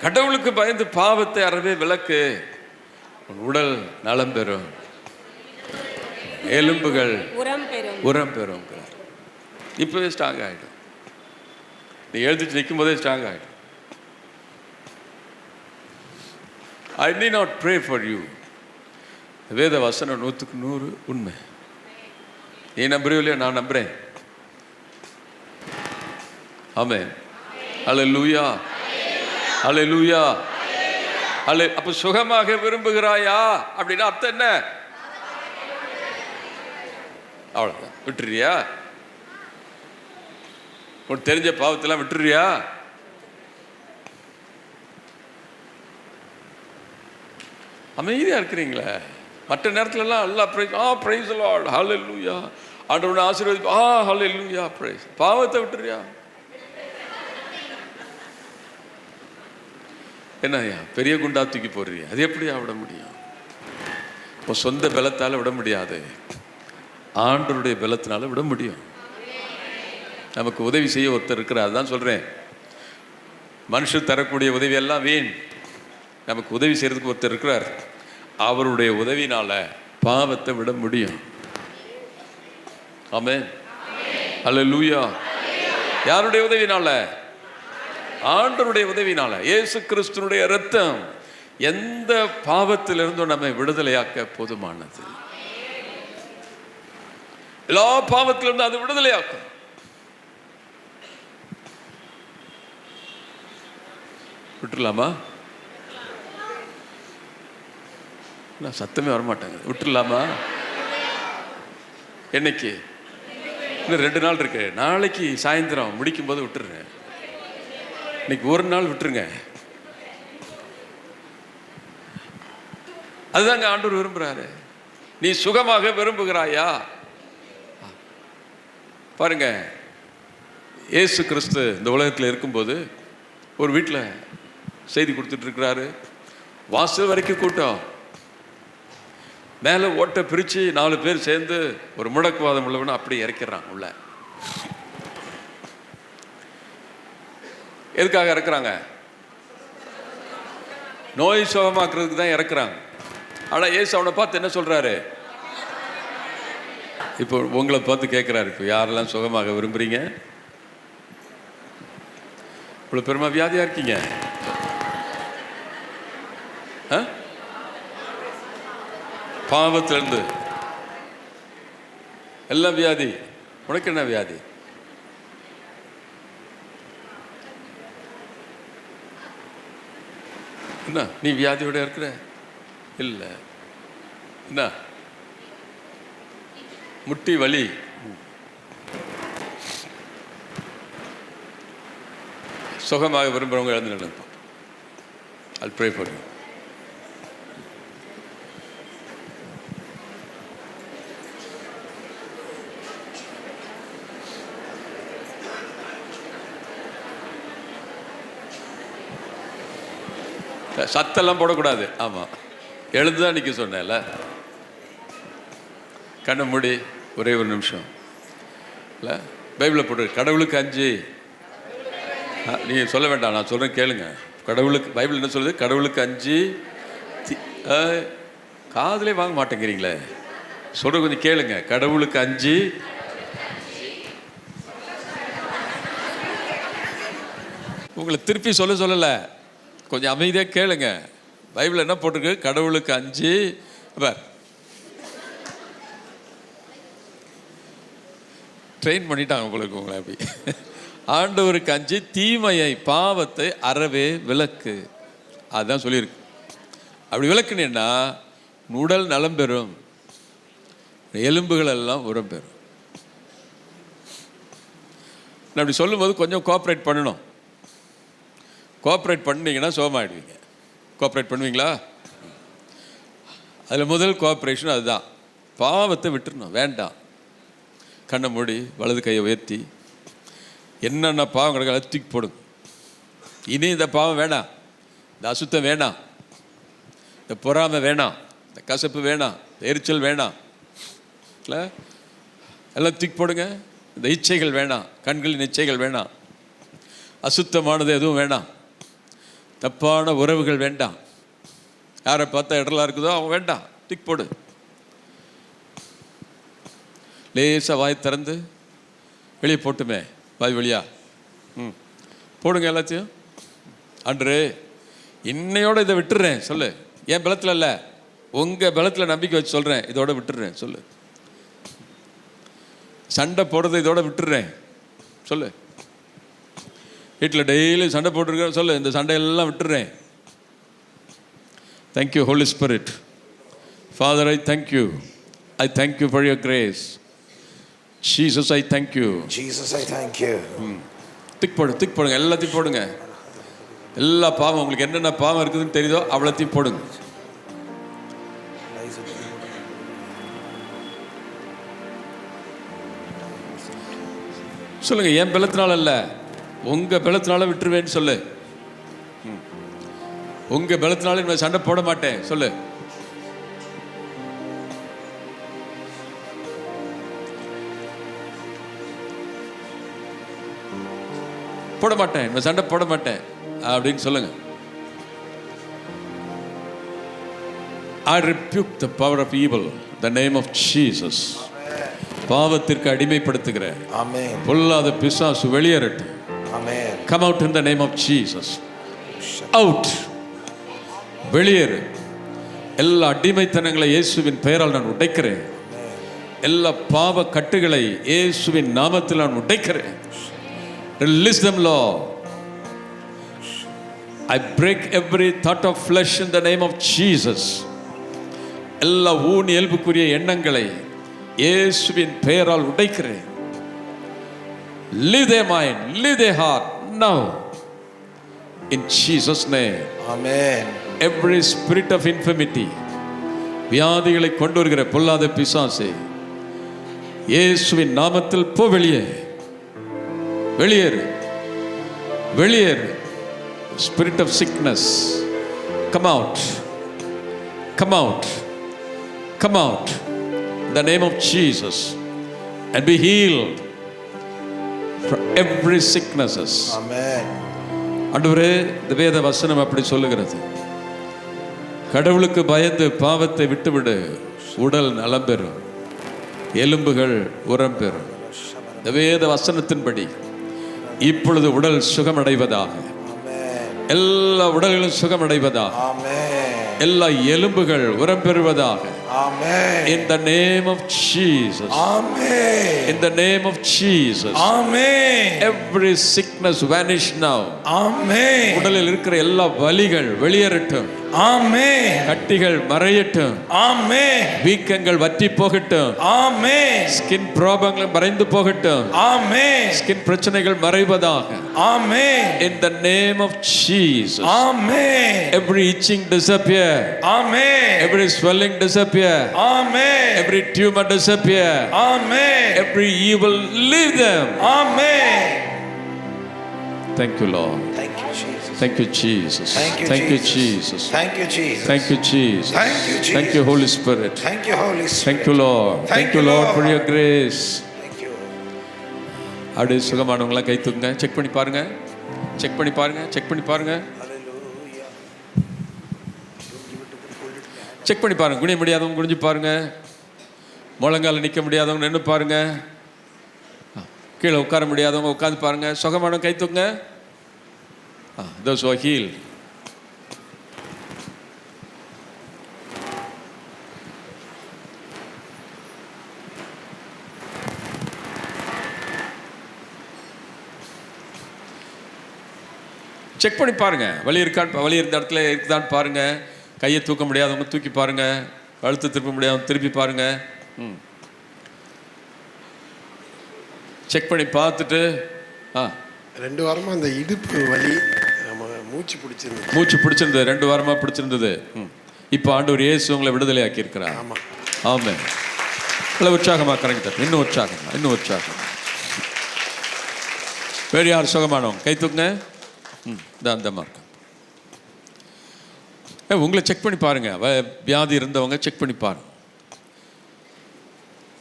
கடவுளுக்கு பயந்து பாவத்தை அறவே விலக்கு, உன் உடல் நலம் பெறும், எலும்புகள் உரம் பெறும். இப்பவே ஸ்ட்ராங் ஆகிடும். நீ எழுதிட்டு நிற்கும் போதே ஸ்ட்ராங் ஆகிடும். ஐ need not pray for you. வேத வசனம் 100க்கு 100 உண்மை. நீ நம்புறியோ இல்லையா? நான் நம்புறேன். ஆமென். அல்லேலூயா, அல்லேலூயா, அல்லே. அப்ப சுகமாக விரும்புகிறாயா அப்படின்னா அர்த்தம் என்ன? அவ்வளவுதான். விட்டுறியா? உனக்கு தெரிஞ்ச பாவத்தெல்லாம் விட்டுறியா? அமைதியா இருக்கிறீங்களா? மற்ற நேரத்துலலாம் எல்லாம் பிரைஸ் தி லார்ட், ஹல்லேலூயா, ஆண்டவருடைய ஆசீர்வாதம், ஹல்லேலூயா, பிரைஸ். பாவத்தை விட்டுறியா? என்னய்யா பெரிய குண்டா தூக்கி போடுறியா? அது எப்படியா விட முடியும்? இப்போ சொந்த பலத்தால் விட முடியாது, ஆண்டவருடைய பலத்தினால விட முடியும். நமக்கு உதவி செய்ய ஒருத்தர் இருக்கிறார். அதுதான் சொல்கிறேன், மனுஷர் தரக்கூடிய உதவி எல்லாம் வீண். நமக்கு உதவி செய்கிறதுக்கு ஒருத்தர் இருக்கிறார். அவருடைய உதவினால பாவத்தை விட முடியும். ஆமென், அல்லேலூயா. யாருடைய உதவினால? ஆண்டவருடைய உதவினால. இயேசு கிறிஸ்துனுடைய இரத்தம் எந்த பாவத்திலிருந்தும் நம்மை விடுதலையாக்க போதுமானது. எல்லா பாவத்திலிருந்து அது விடுதலையாக்கும். விட்டுலாமா? நான் சத்தமே வரமாட்டாங்க. விட்டுலாமா? என்னைக்கு? இன்னும் 2 நாள் இருக்கு. நாளைக்கு சாயந்தரம் முடிக்கும் போது விட்டுருங்க. இன்னைக்கு ஒரு நாள் விட்டுருங்க. அதுதாங்க ஆண்டவர் விரும்புறாரு. நீ சுகமாக விரும்புகிறாயா? பாருங்க, இயேசு கிறிஸ்து இந்த உலகத்தில் இருக்கும்போது ஒரு வீட்டில் செய்தி கொடுத்துட்டு இருக்கிறாரு. வாசல் வரைக்கும் கூட்டம். மேலே ஓட்டை பிரித்து 4 பேர் சேர்ந்து ஒரு முடக்குவாதம் உள்ளவன அப்படி இறக்கிறாங்க உள்ள. எதுக்காக இறக்குறாங்க? நோய் சுகமாக்குறதுக்கு தான் இறக்குறாங்க. ஆனால் இயேசு அவனை பார்த்து என்ன சொல்றாரு? இப்போ உங்களை பார்த்து கேட்குறாரு, இப்போ யாரெல்லாம் சுகமாக விரும்புறீங்க? இவ்வளோ பெருமா வியாதியாக இருக்கீங்க, பாவத்திலிருந்து எல்லாம் வியாதி. உனக்கு என்ன வியாதி? என்ன நீ வியாதியோட இருக்கிற? இல்லை. என்ன முட்டி வலி, சுகமாக விரும்புகிறவங்க எழுந்து நினைப்போம். I'll pray for you. சத்தெல்லாம் போடக்கூடாது. ஆமாம், எழுதுதான் நிற்க சொன்னேன்ல. கண்ணை மூடி ஒரே ஒரு நிமிஷம். இல்லை, பைபிளில் போட்டு கடவுளுக்கு அஞ்சு. நீங்கள் சொல்ல வேண்டாம், நான் சொல்கிறேன் கேளுங்க. கடவுளுக்கு பைபிள் என்ன சொல்லுது? கடவுளுக்கு அஞ்சு. காதலே வாங்க மாட்டேங்கிறீங்களே, சொல்ற கொஞ்சம் கேளுங்க. கடவுளுக்கு அஞ்சு. உங்களை திருப்பி சொல்லலை, கொஞ்சம் அமைதியாக கேளுங்க. பைபிள் என்ன போட்டிருக்கு? கடவுளுக்கு அஞ்சு ட்ரெயின் பண்ணிட்டாங்க உங்களுக்கு உங்களை. அப்படி ஆண்டவருக்கு அஞ்சு தீமையை பாவத்தை அறவே விலக்கு. அதுதான் சொல்லியிருக்கு. அப்படி விளக்குனேன்னா உடல் நலம் பெறும், எலும்புகள் எல்லாம் உரம் பெறும். நான் அப்படி சொல்லும்போது கொஞ்சம் கோஆப்ரேட் பண்ணணும். கோஆப்ரேட் பண்ணிங்கன்னா சோகமாயிடுவீங்க. கோஆப்ரேட் பண்ணுவீங்களா? அதில் முதல் கோஆப்ரேஷன் அதுதான். பாவத்தை விட்டுறணும், வேண்டாம். கண்ணை மூடி வலது கையை உயர்த்தி என்னென்ன பாவம் கிடக்க தூக்கி போடும். இனி இந்த பாவம் வேணாம், இந்த அசுத்தம் வேணாம், இந்த பொறாமை வேணாம், இந்த கசப்பு வேணாம், இந்த எரிச்சல் வேணாம், இல்லை எல்லாம் தூக்கி போடுங்க. இந்த இச்சைகள் வேணாம், கண்களின் இச்சைகள் வேணாம், அசுத்தமானது எதுவும் வேணாம், தப்பான உறவுகள் வேண்டாம், யாரை பார்த்தா இடலாம் இருக்குதோ அவன் வேண்டாம், தூக்கி போடு. லேசாக வாய் திறந்து வெளியே போட்டுமே, வாய் வழியா போடுங்க எல்லாத்தையும். அன்று இன்னையோட இதை விட்டுறேன் சொல்லு. என் பலத்தில் இல்லை, உங்கள் பலத்தில் நம்பிக்கை வச்சு சொல்கிறேன், இதோட விட்டுடுறேன் சொல்லு. சண்டை போடுறதை இதோட விட்டுடுறேன் சொல்லு. வீட்டில் டெய்லி சண்டை போட்டுருக்கேன் சொல்லு, இந்த சண்டையெல்லாம் விட்டுடுறேன். Thank you holy spirit. Father, I thank you. I thank you for your grace. Jesus, I thank you. Jesus, I thank you. திக் போடுங்க, எல்லாத்தையும் போடுங்க. எல்லா பாவம் உங்களுக்கு என்னென்ன பாவம் இருக்குதுன்னு தெரியுதோ அவ்வளோத்தையும் போடுங்க. சொல்லுங்க, என் பலத்தினால அல்ல, உங்க பலத்தினால விட்டுருவேன்னு சொல்லு. உங்க பலத்தினால நான் சண்டை போட மாட்டேன் சொல்லு. போட மாட்டேன், நான் சண்டை போட மாட்டேன் அப்படின்னு சொல்லுங்க. I rebuke the power of evil, the name of Jesus. பாவத்திற்கு அடிமைப்படுத்துகிற பொல்லாத பிசாசு வெளியேறட்டும். Come out in the name of Jesus. Out. வெளியேறு. எல்லா அடிமைத்தனங்களை இயேசுவின் பெயரால் நான் உடைக்கிறேன். எல்லா பாவ கட்டுகளை இயேசுவின் நாமத்தில் நான் உடைக்கிறேன். Release them, Lord. I break every thought of flesh in the name of Jesus. எல்லா ஊன் இயல்புக்குரிய எண்ணங்களை இயேசுவின் பெயரால் உடைக்கிறேன். Leave their mind, leave their heart now. In Jesus' name. Amen. Every spirit of infirmity, வியாதிகளை கொண்டு வருகிற பொல்லாத பிசாசே, இயேசுவின் நாமத்தில் போ, வெளியே வெளியேறு, வெளியேறு. Spirit of sickness, come out, come out, come out in the name of Jesus and be healed from every sicknesses. Amen. ஆண்டவரே, இந்த வேத வசனம் அப்படி சொல்லுகிறது. கடவுளுக்கு பயந்து பாவத்தை விட்டுவிடு, உடல் நலம் பெறும், எலும்புகள் உரம் பெறும். இந்த வேத வசனத்தின்படி இப்பொழுது உடல் சுகமடைவதாக, எல்லா உடல்களும் சுகமடைவதாக, எல்லா எலும்புகள் உரம் பெறுவதாக. In the name of Jesus. Amen. In the name of Jesus. Amen. Every sickness vanish now. Amen. உடலில் இருக்கிற எல்லா வலிகள் வெளியேறட்டும். Amen. கட்டிகள் மறையட்டும். Amen. வீக்கங்கள் வற்றி போகட்டும். Amen. ஸ்கின் ப்ராப்ளங்கள் மறைந்து போகட்டும். Amen. ஸ்கின் பிரச்சனைகள் மறைவதாக. Amen. In the name of Jesus. Amen. Every itching disappear. Amen. Every swelling disappear. Amen. Every tumor disappear. Amen. Every evil leave them. Amen. Thank you, Lord. Thank you, Jesus. Thank you, Jesus. Thank you, Thank you, Jesus. Jesus. Thank you, Jesus. Thank you, Jesus. Thank you, Jesus. Thank you, Holy Spirit. Thank you, Holy Spirit. Thank you, Lord. Thank you, Lord, for your grace. Thank you. அப்படியே சுகமானவங்களாம் கை தூக்குங்க. செக் பண்ணி பாருங்க, செக் பண்ணி பாருங்க, செக் பண்ணி பாருங்க, Hallelujah. செக் பண்ணி பாருங்க. குனிய முடியாதவங்க குனிஞ்சு பாருங்க, முழங்கால நிற்க முடியாதவங்க நின்று பாருங்க, கீழே உட்கார முடியாதவங்க உட்காந்து பாருங்க. சுகமானவங்க கை தூக்குங்க. Those who are healed. Check பண்ணி பாருங்க, வலி இருக்கான்னு, வலி இருந்த இடத்துல இருக்குதான்னு பாருங்க. கையை தூக்க முடியாதவங்க தூக்கி பாருங்க, கழுத்து திருப்ப முடியாதவங்க திருப்பி பாருங்க. செக் பண்ணி பார்த்துட்டு 2 வாரமா அந்த இடுப்பு வலி, நம்ம மூச்சு பிடிச்சிருந்தது 2 வாரமா பிடிச்சிருந்தது. இப்போ ஆண்டவர் இயேசு உங்களை விடுதலை ஆக்கி இருக்கிறார். ஆமென். நல்ல உற்சாகமா கரங்க தட்டு, இன்னும் உற்சாகம். வேறு யார் சுகமானவங்க கை தூக்குங்க. அந்த மார்க்கம் உங்களை செக் பண்ணி பாருங்க. வியாதி இருந்தவங்க செக் பண்ணி பாருங்க.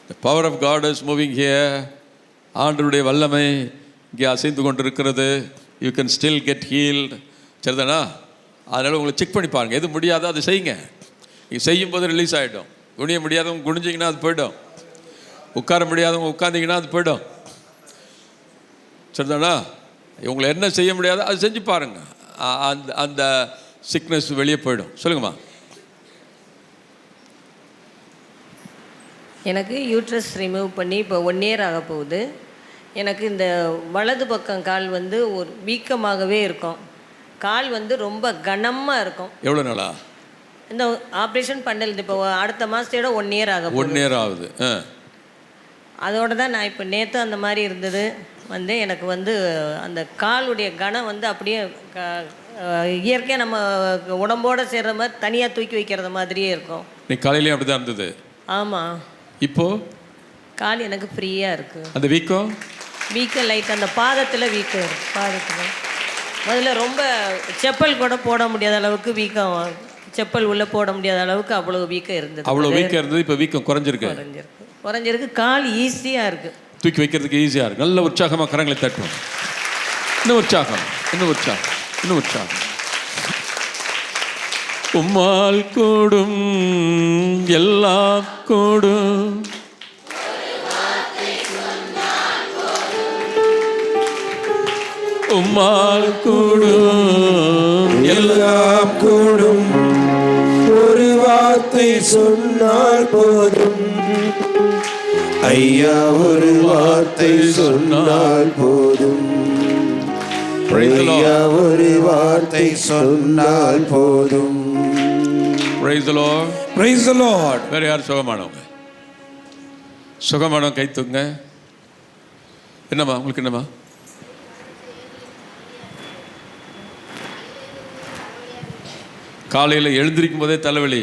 The power of God is moving here. ஆண்டவருடைய வல்லமை இங்கே அசைந்து கொண்டு இருக்கிறது. You can still get healed. சரிதானா? அதனால் உங்களை செக் பண்ணி பாருங்கள். எது முடியாதோ அதை செய்யுங்க. நீங்கள் செய்யும்போது ரிலீஸ் ஆகிடும். குனிய முடியாதவங்க குனிஞ்சிங்கன்னா அது போய்டும். உட்கார முடியாதவங்க உட்காந்திங்கன்னா அது போய்டும். சரிதானா? இவங்களை என்ன செய்ய முடியாதோ அது செஞ்சு பாருங்கள். அந்த சிக்னஸ் வெளியே போயிடும். சொல்லுங்கம்மா. எனக்கு யூட்ரஸ் ரிமூவ் பண்ணி இப்போ 1 year ஆக போகுது. எனக்கு இந்த வலது பக்கம் கால் வந்து ஒரு வீக்கமாகவே இருக்கும். கால் வந்து ரொம்ப கனமாக இருக்கும். எவ்வளோ நாளா? இந்த ஆப்ரேஷன் பண்ணல, இப்போ அடுத்த மாதத்தோட 1 year ஆக போகுது. 1 year ஆகுது. அதோடு தான் நான் இப்போ நேற்று அந்த மாதிரி இருந்தது வந்து எனக்கு வந்து அந்த காலுடைய கனம் வந்து அப்படியே இயற்கையாக நம்ம உடம்போடு சேர்ற மாதிரி தனியாக தூக்கி வைக்கிறது மாதிரியே இருக்கும். நீ காலையிலேயே அப்படி தான் இருந்தது? ஆமாம். இப்போ கால் எனக்கு ஃப்ரீயாக இருக்குது. அந்த வீக்கம் லைட் அந்த பாதத்தில் வீக்கம் இருக்குது. பாதத்தில் முதல்ல ரொம்ப செப்பல் கூட போட முடியாத அளவுக்கு வீக்கம், செப்பல் உள்ளே போட முடியாத அளவுக்கு அவ்வளோ வீக்கம் இருந்தது. அவ்வளோ வீக்கம் இருந்தது. இப்போ வீக்கம் குறைஞ்சிருக்கு. கால் ஈஸியாக இருக்குது, தூக்கி வைக்கிறதுக்கு ஈஸியாக இருக்குது. நல்ல உற்சாகமாக கரங்களை தட்டுவோம். இன்னும் உற்சாகம். உம்மால் கூடும் எல்லாம் கூடும். உம்மால் கூடும் எல்லாம் கூடும், ஒரு வார்த்தை சொன்னால் போதும். ஐயா ஒரு வார்த்தை சொன்னால் போதும். ஐயா ஒரு வார்த்தை சொன்னால் போதும். Praise the Lord. Praise the Lord. வேற யார் சுகமானவங்க? சுகமானவங்க கை தூக்குங்க. என்னம்மா உங்களுக்கு? என்னம்மா? காலையில் எழுந்திருக்கும் போதே தலைவலி,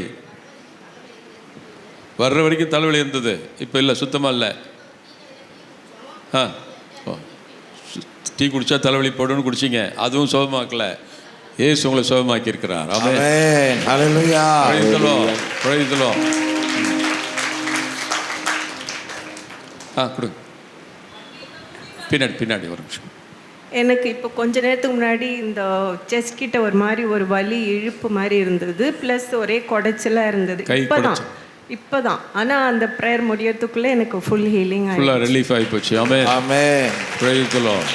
வர்ற வரைக்கும் தலைவலி இருந்தது. இப்போ இல்லை, சுத்தமாக இல்லை. டீ குடித்தா தலைவலி போடுன்னு குடிச்சிங்க, அதுவும் சுகமாக்கல. ஏசு உங்களை சுகமாக்கி இருக்கிறார். ஆமென். ஹல்லேலூயா. Praise the Lord. கொடுங்க. பின்னாடி ஒரு நிமிஷம். எனக்கு இப்போ கொஞ்ச நேரத்துக்கு முன்னாடி இந்த செஸ்ட் கிட்ட ஒரு மாதிரி ஒரு வலி இழுப்பு மாதிரி இருந்தது, ப்ளஸ் ஒரே குடைச்சலாக இருந்தது. இப்போதான் ஆனால் அந்த ப்ரேயர் முடியறதுக்குள்ளே எனக்கு ஃபுல் ஹீலிங் ஃபுல்லாக ரிலீஃப் ஆகி போச்சு. ஆமென். Praise the Lord.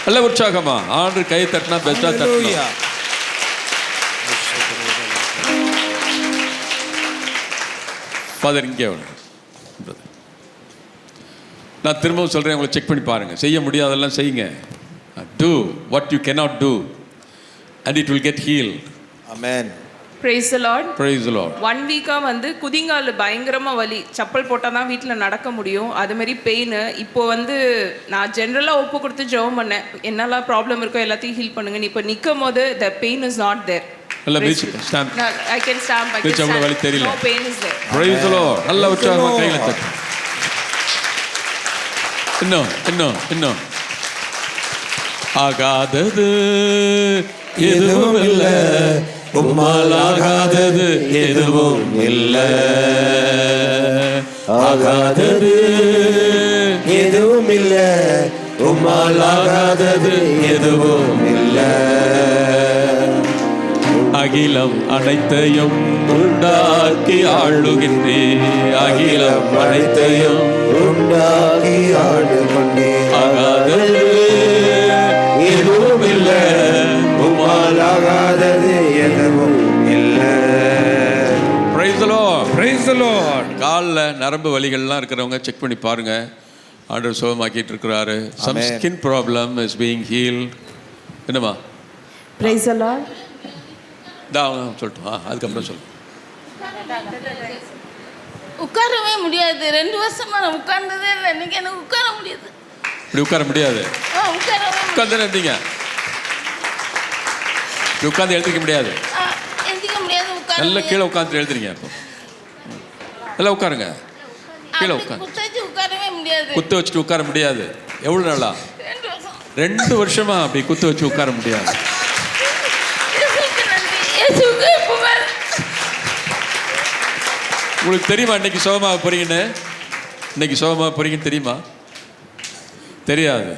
நல்ல உற்சாகமா ஆண்டு கை தட்டினா பெஸ்ட்டாக தட்டணும். ஃபாதர் இங்கே நான் திரும்பவும் சொல்கிறேன், உங்களை செக் பண்ணி பாருங்கள். செய்ய முடியாதெல்லாம் செய்யுங்க. Do what you cannot do and it will get healed. Amen. Praise the Lord. Praise the Lord. 1 week-ஆ வந்து குதிங்கால் பயங்கரமாக வலி, செப்பல் போட்டால் தான் வீட்டில் நடக்க முடியும், அதுமாரி பெயின். இப்போ வந்து நான் ஜென்ரலாக ஒப்பு கொடுத்து ஜெபம் பண்ணேன், என்னெல்லாம் ப்ராப்ளம் இருக்கோ எல்லாத்தையும் ஹீல் பண்ணுங்க. இப்போ நிற்கும் போது the pain is not there. நல்ல beach stamp. I can stamp. வலி தெரியல. No pain is there. Praise the Lord. நல்ல உற்சாகமா கையில தட்டு. இன்னும் ஆகாதது எதுவும் இல்லை, உம்மால் ஆகாதது எதுவும் இல்லை. ஆகாதது எதுவும் இல்லை, உம்மால் ஆகாதது எதுவும் இல்லை. அகிலம் அனைத்தையும் உண்டாக்கி ஆளுகின்றே, அகிலம் அனைத்தையும் உண்டாக்கி ஆளுகின்றே. ஆகாதது எதுவும் இல்லை, உம்மால் ஆகாதது எதுவும் இல்லை. Praise the Lord. Praise the Lord. காலில் நரம்பு வலிகள்லாம் இருக்கிறவங்க செக் பண்ணி பாருங்க. ஆண்டவர் சுகமாக்கிட்டு இருக்கிறாரு. Some skin problem is being healed. என்னம்மா பிரைஸ் அலாட். சொல்லட்டும். அதுக்கப்புறம் சொல்லு. உட்காரவே முடியாது. 2 வருஷமா நான் உட்கார்ந்ததே இல்லை. இன்னைக்கு எனக்கு உட்கார முடியாது. இப்படி உட்கார முடியாது. உட்காந்து எழுதிங்க. இப்படி உட்காந்து எழுதிக்க முடியாது. எழுதிக்க முடியாது. நல்ல கீழே உட்காந்து எழுதுறீங்க. இப்போ நல்லா உட்காருங்க. கீழே உட்காந்து உட்காரவே முடியாது. குத்து வச்சுட்டு உட்கார முடியாது. எவ்வளோ நாளா? 2 வருஷமா அப்படி குத்து வச்சு உட்கார முடியாது. உங்களுக்கு தெரியுமா இன்னைக்கு சுகமாக போறீங்கன்னு? இன்னைக்கு சுகமாக போறீங்கன்னு தெரியுமா? தெரியாது.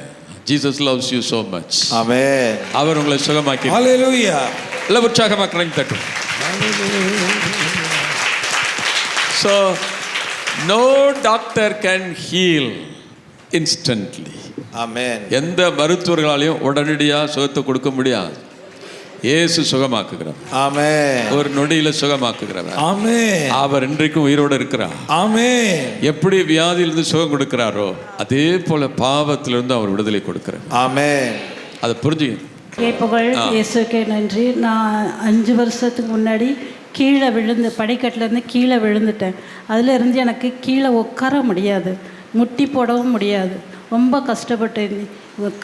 Jesus loves you so much. Amen. அவர் உங்களை சுகமாக்கி. Hallelujah. எல்லாம் உற்சாகமாக கரங்க தட்டும். So no doctor can heal instantly. Amen. எந்த மருத்துவர்களாலையும் உடனடியாக சுகத்தை கொடுக்க முடியாது. இயேசு சுகமாக்குகிறார். ஆமென். ஒரு நொடியில சுகமாக்குகிறார். ஆமென். அவர் இன்றைக்கும் உயிரோடு இருக்கிறார். ஆமென். எப்படி வியாதியிலிருந்து சுகம் கொடுக்கிறாரோ அதே போல பாவத்திலிருந்து அவர் விடுதலை கொடுக்கிறார். ஆமென். அதை புரிஞ்சுக்கணும். புகழ் இயேசுக்கே நன்றி. நான் 5 வருஷத்துக்கு முன்னாடி கீழே விழுந்து படிக்கட்டிலேருந்து கீழே விழுந்துட்டேன். அதிலிருந்து எனக்கு கீழே உட்கார முடியாது, முட்டி போடவும் முடியாது. ரொம்ப கஷ்டப்பட்டேன்.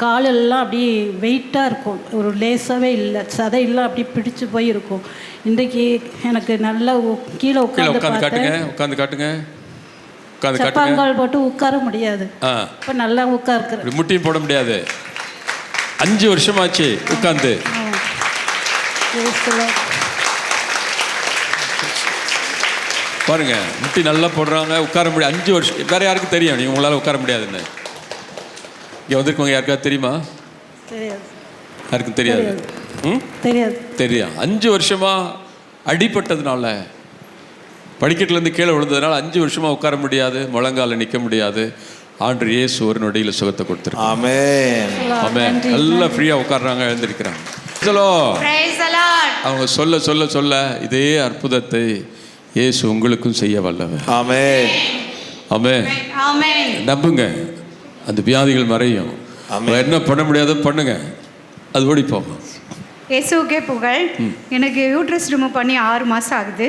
காலெல்லாம் அப்படியே வெயிட்டாக இருக்கும், ஒரு லேசாகவே இல்லை, சதையெல்லாம் அப்படி பிடிச்சு போய் இருக்கும். இன்றைக்கி எனக்கு நல்லா கீழே உட்காந்து காட்டுங்க. உட்காந்து காட்டுங்க. சப்பாங்கால் போட்டு உட்கார முடியாது. இப்போ நல்லா உட்காருக்குறேன். முட்டியும் போட முடியாது. 5 வருஷமாச்சு உட்காந்து. பாருங்க, முட்டி நல்லா போடுறாங்க, உட்கார முடியாது. 5 வருஷம். வேற யாருக்கும் தெரியும் நீங்கள் உங்களால் உட்கார முடியாதுன்னு? இங்கே வந்திருக்கவங்க யாருக்காவது தெரியுமா? தெரியாது. யாருக்கும் தெரியாது. தெரியாது. தெரியும். 5 வருஷமா அடிபட்டதுனால, படிக்கட்டிலேருந்து கீழே விழுந்ததுனால 5 வருஷமா உட்கார முடியாது, முழங்கால நிற்க முடியாது. ஆண்டவர் இயேசு ஒரு நொடியில் சுகத்தை கொடுத்துருக்காங்க. ஆமென். ஆமென். நல்லா ஃப்ரீயாக உட்கார்றாங்க, எழுந்திருக்கிறாங்க. அவங்க சொல்ல சொல்ல சொல்ல இதே அற்புதத்தை இயேசு உங்களுக்கும் செய்ய வல்லவர். ஆமென். ஆமென். நம்புங்க, அந்த வியாதிகள் மறையும். என்ன பண்ண முடியாதோ பண்ணுங்க, அது ஓடி போகும். இயேசுவுக்கே புகழ். எனக்கு யூட்ரஸ் ரிமூவ் பண்ணி 6 மாதம் ஆகுது.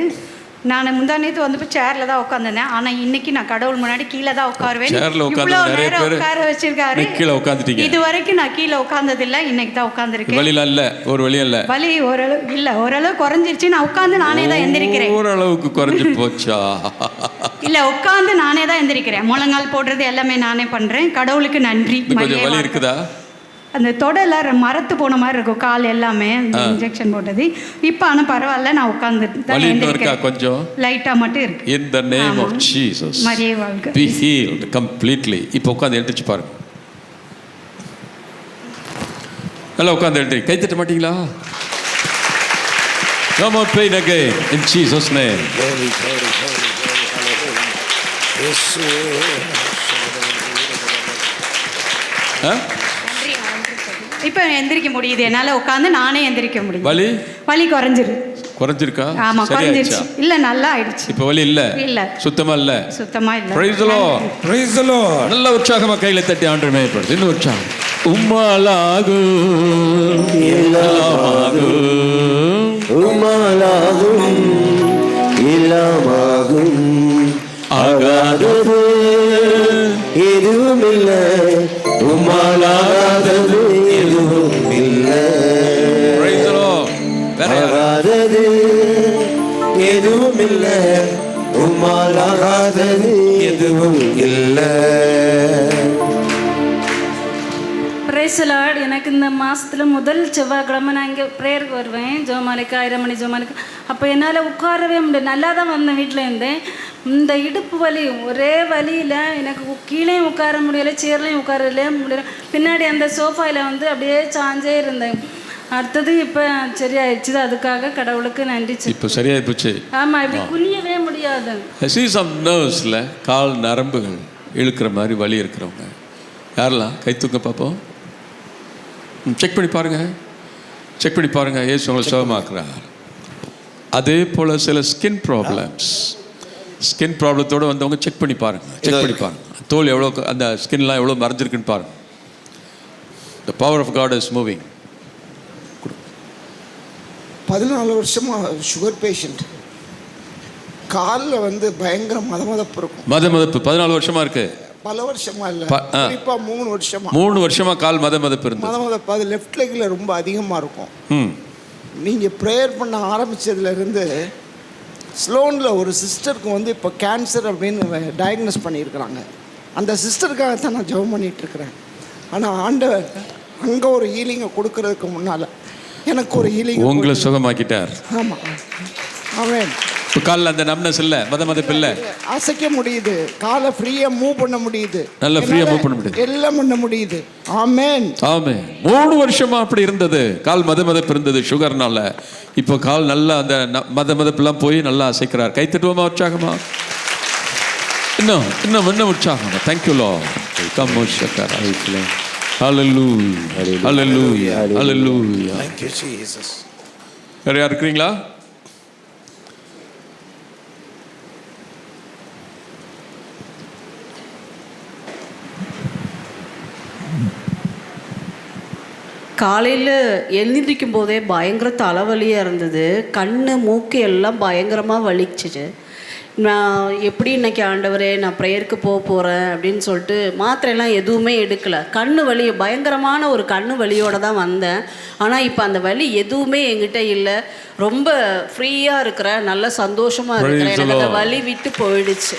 நான் முந்தா நேற்று வந்து சேரில் தான் உட்காந்துருந்தேன். ஆனால் இன்னைக்கு நான் கடவுள் முன்னாடி கீழே தான் உட்காருவேன். இவ்வளோ நேரம் உட்கார வச்சிருக்காரு. கீழே உட்காந்துட்டீங்க. இது வரைக்கும் நான் கீழே உட்கார்ந்ததில்லை, இன்னைக்கு தான் உட்காந்துருக்கேன். வலியில இல்லை, ஒரு வலி இல்லை, வலி ஓரளவு இல்லை, ஓரளவு குறைஞ்சிருச்சு. நான் உட்காந்து நானே தான் எந்திரிக்கிறேன். ஓரளவுக்கு குறைஞ்சி போச்சா? இல்லை, உட்காந்து நானே தான் எந்திரிக்கிறேன். முழங்கால் போடுறது எல்லாமே நானே பண்ணுறேன். கடவுளுக்கு நன்றி. கொஞ்சம் வலி இருக்குதா? அந்த தொடல மரத்து போன மாதிரி இருக்கும் கால் எல்லாமே, இன்ஜெக்ஷன் போட்டது. இப்போ ஆனால் பரவாயில்ல, நான் உட்கார்ந்து கொஞ்சம் லைட்டா மட்டும் இருக்கு. In the name of Jesus, மரியே வாழ்க. Be healed completely. இப்போ உட்கார்ந்து எழுந்திருச்சு பாருங்க. நல்லா உட்கார்ந்து எழுந்திரு. கை தட்ட மாட்டீங்களா? No more pain again in Jesus name. இப்போ எந்திரிக்க முடியுது, என்னால உட்காந்து நானே எந்திரிக்க முடியும். வலி வலி குறைஞ்சிருக்கா? ஆமா, குறைஞ்சிருச்சு. இல்ல, நல்லா ஆயிடுச்சு. இப்போ வலி இல்ல, இல்ல, சுத்தமா இல்ல, சுத்தமா இல்ல. Praise the Lord. Praise the Lord. நல்ல உற்சாகமா கையில தட்டி ஆண்டவரை மேய்ப்படுது. இன்னும் உற்சாகம். உம்மாலாகும் உம்மாலாகும் இல்லாமாகும் ஆகாதது எதுவும் இல்லை, உம்மாலாகாதது எதுவும் இல்லை, ஆகாதது எதுவும் இல்லை, உம்மாலாகாதது எதுவும் இல்லை. Price the Lord. எனக்கு இந்த மாதத்தில் முதல் செவ்வாய்க்கிழமை நான் இங்கே ப்ரேயருக்கு வருவேன். ஜோமாலைக்கு 1000 மணி ஜோமாலைக்கு. அப்போ என்னால் உட்காரவே முடியாது. நல்லா தான் வந்தேன், வீட்டில் இருந்தேன். இந்த இடுப்பு வலி, ஒரே வலியில் எனக்கு கீழேயும் உட்கார முடியலை, சேர்லையும் உட்காரலே முடியல. பின்னாடி அந்த சோஃபாவில் வந்து அப்படியே சாஞ்சே இருந்தேன். அடுத்தது இப்போ சரியாயிடுச்சு. அதுக்காக கடவுளுக்கு நன்றி. இப்போ சரியாயி போச்சு. ஆமாம், இப்படி குனியவே முடியாது. நர்வ்ஸில் கால் நரம்புகள் இழுக்கிற மாதிரி வலி இருக்கிறவங்க யாரெல்லாம் கை தூக்க பார்ப்போம். செக் பண்ணி பாருங்க, செக் பண்ணி பாருங்க. ஏசு உங்களை சுகமாக்குறார். அதே போல் சில ஸ்கின் ப்ராப்ளத்தோடு வந்தவங்க செக் பண்ணி பாருங்க, செக் பண்ணி பாருங்க. தோல் எவ்வளோ, அந்த ஸ்கின்லாம் எவ்வளோ மறைஞ்சிருக்குன்னு பாருங்க. The power of God is moving. 14 வருஷமாக சுகர் பேஷண்ட். காலில் வந்து பயங்கர மதமதப்பு இருக்கும். மதமதப்பு 14 வருஷமா இருக்கு? பல வருஷமா இல்லை, குறிப்பாக 3 வருஷமா. 3 வருஷமா கால் மதமதப்பு இருந்து. மதமதப்பு அது லெஃப்ட் லெக்கில் ரொம்ப அதிகமாக இருக்கும். நீங்கள் ப்ரேயர் பண்ண ஆரம்பித்ததுலேருந்து ஸ்லோனில் ஒரு சிஸ்டருக்கு வந்து இப்போ கேன்சர் அப்படின்னு டயக்னோஸ் பண்ணியிருக்கிறாங்க. அந்த சிஸ்டருக்காக தான் நான் ஜெபம் பண்ணிகிட்ருக்கிறேன். ஆனால் ஆண்டவர் அங்கே ஒரு ஹீலிங்கை கொடுக்கறதுக்கு முன்னால் எனக்கு ஒரு ஹீலிங் உங்களை சுகமாக்கிட்டார். ஆமாம், ஆமென். இப்போ காலில் அந்த நம்னஸ் இல்லை, மதமதப்பு இல்லை, அசைக்க முடியுது, காலை ஃப்ரீயாக மூவ் பண்ண முடியுது, நல்லா ஃப்ரீயாக மூவ் பண்ண முடியுது, எல்லாம் பண்ண முடியுது. ஆமென், ஆமென். 3 வருஷமா அப்படி இருந்தது, கால் மதமதப்பு இருந்தது சுகர்னால. இப்போ கால் நல்லா அந்த மதமதப்புலாம் போய் நல்லா அசைக்கிறார். கை தட்டுவோமா உற்சாகமா? இன்னும் இன்னும் இன்னும் உற்சாகம். Thank you Lord. கம் ஷக்கரா. ஹல்லேலூயா, ஹல்லேலூயா, ஹல்லேலூயா. Thank you Jesus. வேற யார் இருக்கிறீங்களா? காலையில் எழுந்திரிக்கும் போதே பயங்கர தலைவலியாக இருந்தது. கண் மூக்கு எல்லாம் பயங்கரமாக வலிச்சிச்சு. நான் எப்படி இன்றைக்கி ஆண்டவரே நான் ப்ரேயருக்கு போகிறேன் அப்படின்னு சொல்லிட்டு மாத்திரையெல்லாம் எதுவுமே எடுக்கலை. கண் வலி, பயங்கரமான ஒரு கண் வலியோடு தான் வந்தேன். ஆனால் இப்போ அந்த வலி எதுவுமே என்கிட்ட இல்லை. ரொம்ப ஃப்ரீயாக இருக்கிறேன், நல்ல சந்தோஷமாக இருக்கிறேன். எனக்கு அந்த வலி விட்டு போயிடுச்சு.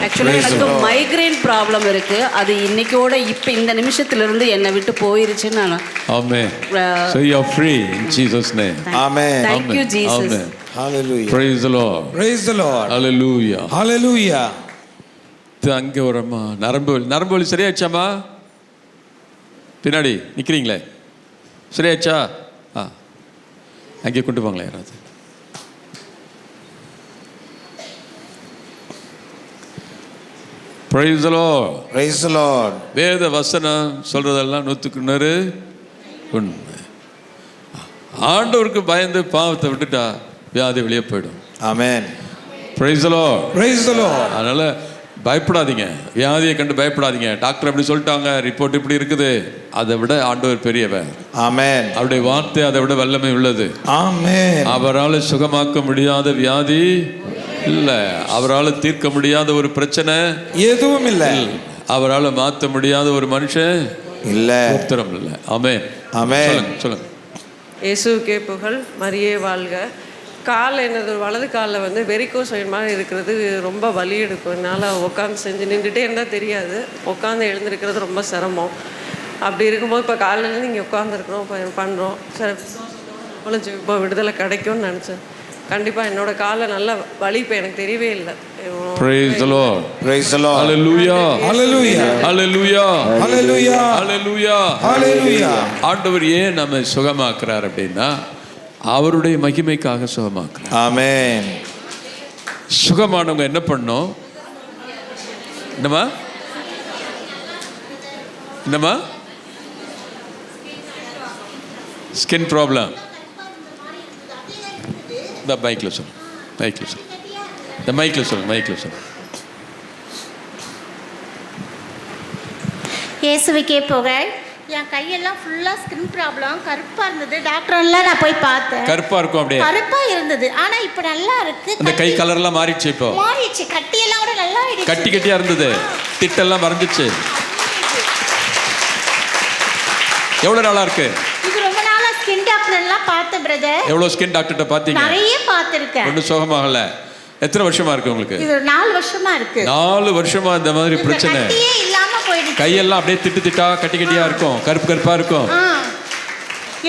ஆக்சுவலாக எனக்கு மைக்ரைன் ப்ராப்ளம் இருக்குது. அது இன்னைக்கோட இப்போ இந்த நிமிஷத்துலேருந்து என்னை விட்டு போயிருச்சுன்னு நான் Amen. So you are free in Jesus' name. Amen. Thank you Jesus. Amen. Hallelujah. Praise the Lord. Praise the Lord. Hallelujah. Hallelujah. அங்கே ஒரு அம்மா நரம்பு வலி சரியாச்சாம்மா? பின்னாடி நிற்கிறீங்களே, சரியாச்சா? அங்கே கொண்டு போங்களேன் யாராவது. Praise the Lord. Praise the Lord. வேத வசனம் சொல்றதெல்லாம் 100க்கு 100 உண்மை. ஆண்டவருக்கு பயந்து பாவத்தை விட்டுட்டா வியாதி வெளியே போயிடும். Amen. Praise the Lord. Praise the Lord. அதனால பயப்படாதீங்க, வியாதியை கண்டு பயப்படாதீங்க. டாக்டர் அப்படி சொல்லிட்டாங்க, ரிப்போர்ட் இப்படி இருக்குது. அதை விட ஆண்டவர் பெரியவர். Amen. அவருடைய வார்த்தை அதை விட வல்லமை உள்ளது. Amen. அவரால் சுகமாக்க முடியாத வியாதி இல்ல, அவரால் தீர்க்க முடியாத ஒரு பிரச்சனை எதுவும் இல்லை, அவரால் மாற்ற முடியாத ஒரு மனுஷன் இல்ல, உத்தரம் இல்லை. ஆமென். ஆமென். சொல்லுங்க. இயேசுவுக்கே புகழ், மரியே வாழ்க. கால் என்னது வலது காலில் வந்து வெரிகோஸ் வெயின் மாதிரி இருக்கிறது, ரொம்ப வலி எடுக்கும். என்னால் உட்காந்து செஞ்சு நின்றுட்டே இருந்தால் தெரியாது, உட்காந்து எழுந்திருக்கிறது ரொம்ப சிரமம். அப்படி இருக்கும்போது இப்போ காலையிலேருந்து இங்கே உட்காந்துருக்குறோம், இப்போ பண்ணுறோம். சரி, இப்போ விடுதலை கிடைக்கும்னு நினச்சேன். கண்டிப்பாக என்னோட காலில் நல்ல வலி இப்போ எனக்கு தெரியவே இல்லை. Praise the Lord. Praise the Lord. Hallelujah. Hallelujah. Hallelujah. Hallelujah. Hallelujah. Hallelujah. ஆண்டவர் ஏன் நம்ம சுகமாக்குறார் அப்படின்னா அவருடைய மகிமைக்காக சுகமாக்குறார். ஆமென். சுகமானவங்க என்ன பண்ணணும்? என்னமா என்னமா ஸ்கின் ப்ராப்ளம். இந்த மைக்கில் சொல்லு, மைக்கில் சொல்லு, இந்த மைக்கில் சொல்லு, மைக்கில் சொல்லு. இயேசுவுக்கே புகழ். என் கையெல்லாம் ஃபுல்லாக ஸ்கின் ப்ராப்ளம், கருப்பாக இருந்தது. டாக்டர்லாம் நான் போய் பார்த்தேன், கருப்பாக இருக்கும், அப்படியே கருப்பாக இருந்தது. ஆனால் இப்போ நல்லா இருக்கு. அந்த கை கலர்லாம் மாறிடுச்சு, இப்போ மாறிடுச்சு, கட்டியெல்லாம் கூட நல்லா ஆயிடுச்சு. கட்டி கட்டியா இருந்தது, திட்டெல்லாம் மறைஞ்சிச்சு. எவ்வளோ நாளா இருக்கு இது? ரொம்ப நாளாக ஸ்கின் டாக்டர் எல்லாம் பார்த்தேன் பிரதர். எவ்வளோ ஸ்கின் டாக்டர்கிட்ட பார்த்தீங்க? நிறைய பார்த்துருக்கேன். ஒன்றும் சுகமாகல. எத்தனை வருஷமா இருக்கு உங்களுக்கு? இது 4 வருஷமா இருக்கு. 4 வருஷமா இந்த மாதிரி பிரச்சனை. கட்டியே இல்லாம போயிடுச்சு. கையெல்லாம் அப்படியே திட்டு திட்டா கட்டி கட்டியா இருக்கும், கருப்பு கருப்பா இருக்கும்.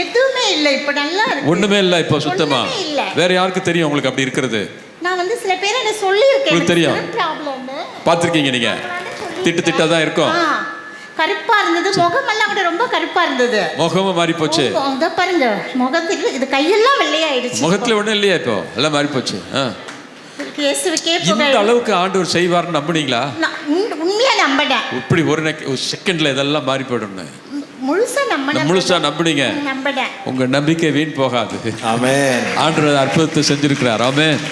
எதுவுமே இல்லை, இப்போ நல்லா இருக்கு. ஒண்ணுமே இல்லை இப்போ சுத்தமா. வேற யாருக்கு தெரியும் உங்களுக்கு அப்படி இருக்கிறது? நான் வந்து சில பேர் என்ன சொல்லியிருக்கேன். உங்களுக்கு தெரியும், பார்த்துருக்கீங்க நீங்க. திட்டு திட்டா தான் இருக்கும், கருப்பா இருந்தது. முகமெல்லாம் கூட ரொம்ப கருப்பா இருந்தது. முகமும் மாறி போச்சு. பாருங்க, முகத்தில் இது கையெல்லாம் வெள்ளையாயிடுச்சு. முகத்துல ஒண்ணும் இல்லையா இப்போ? எல்லாம் மாறி போச்சு. இந்த அளவுக்கு ஆண்டவர் செய்வார்னு நம்புனீங்களா? உண்மையா நம்பினேன். இப்படி ஒரு செகண்ட்ல இதெல்லாம் மாறி போயிடும். முழுசா நம்புனீங்க. உங்க நம்பிக்கை வீண் போகாது. ஆமென். ஆண்டவர் அற்புதத்தை செஞ்சிருக்கிறார். ஆமென்.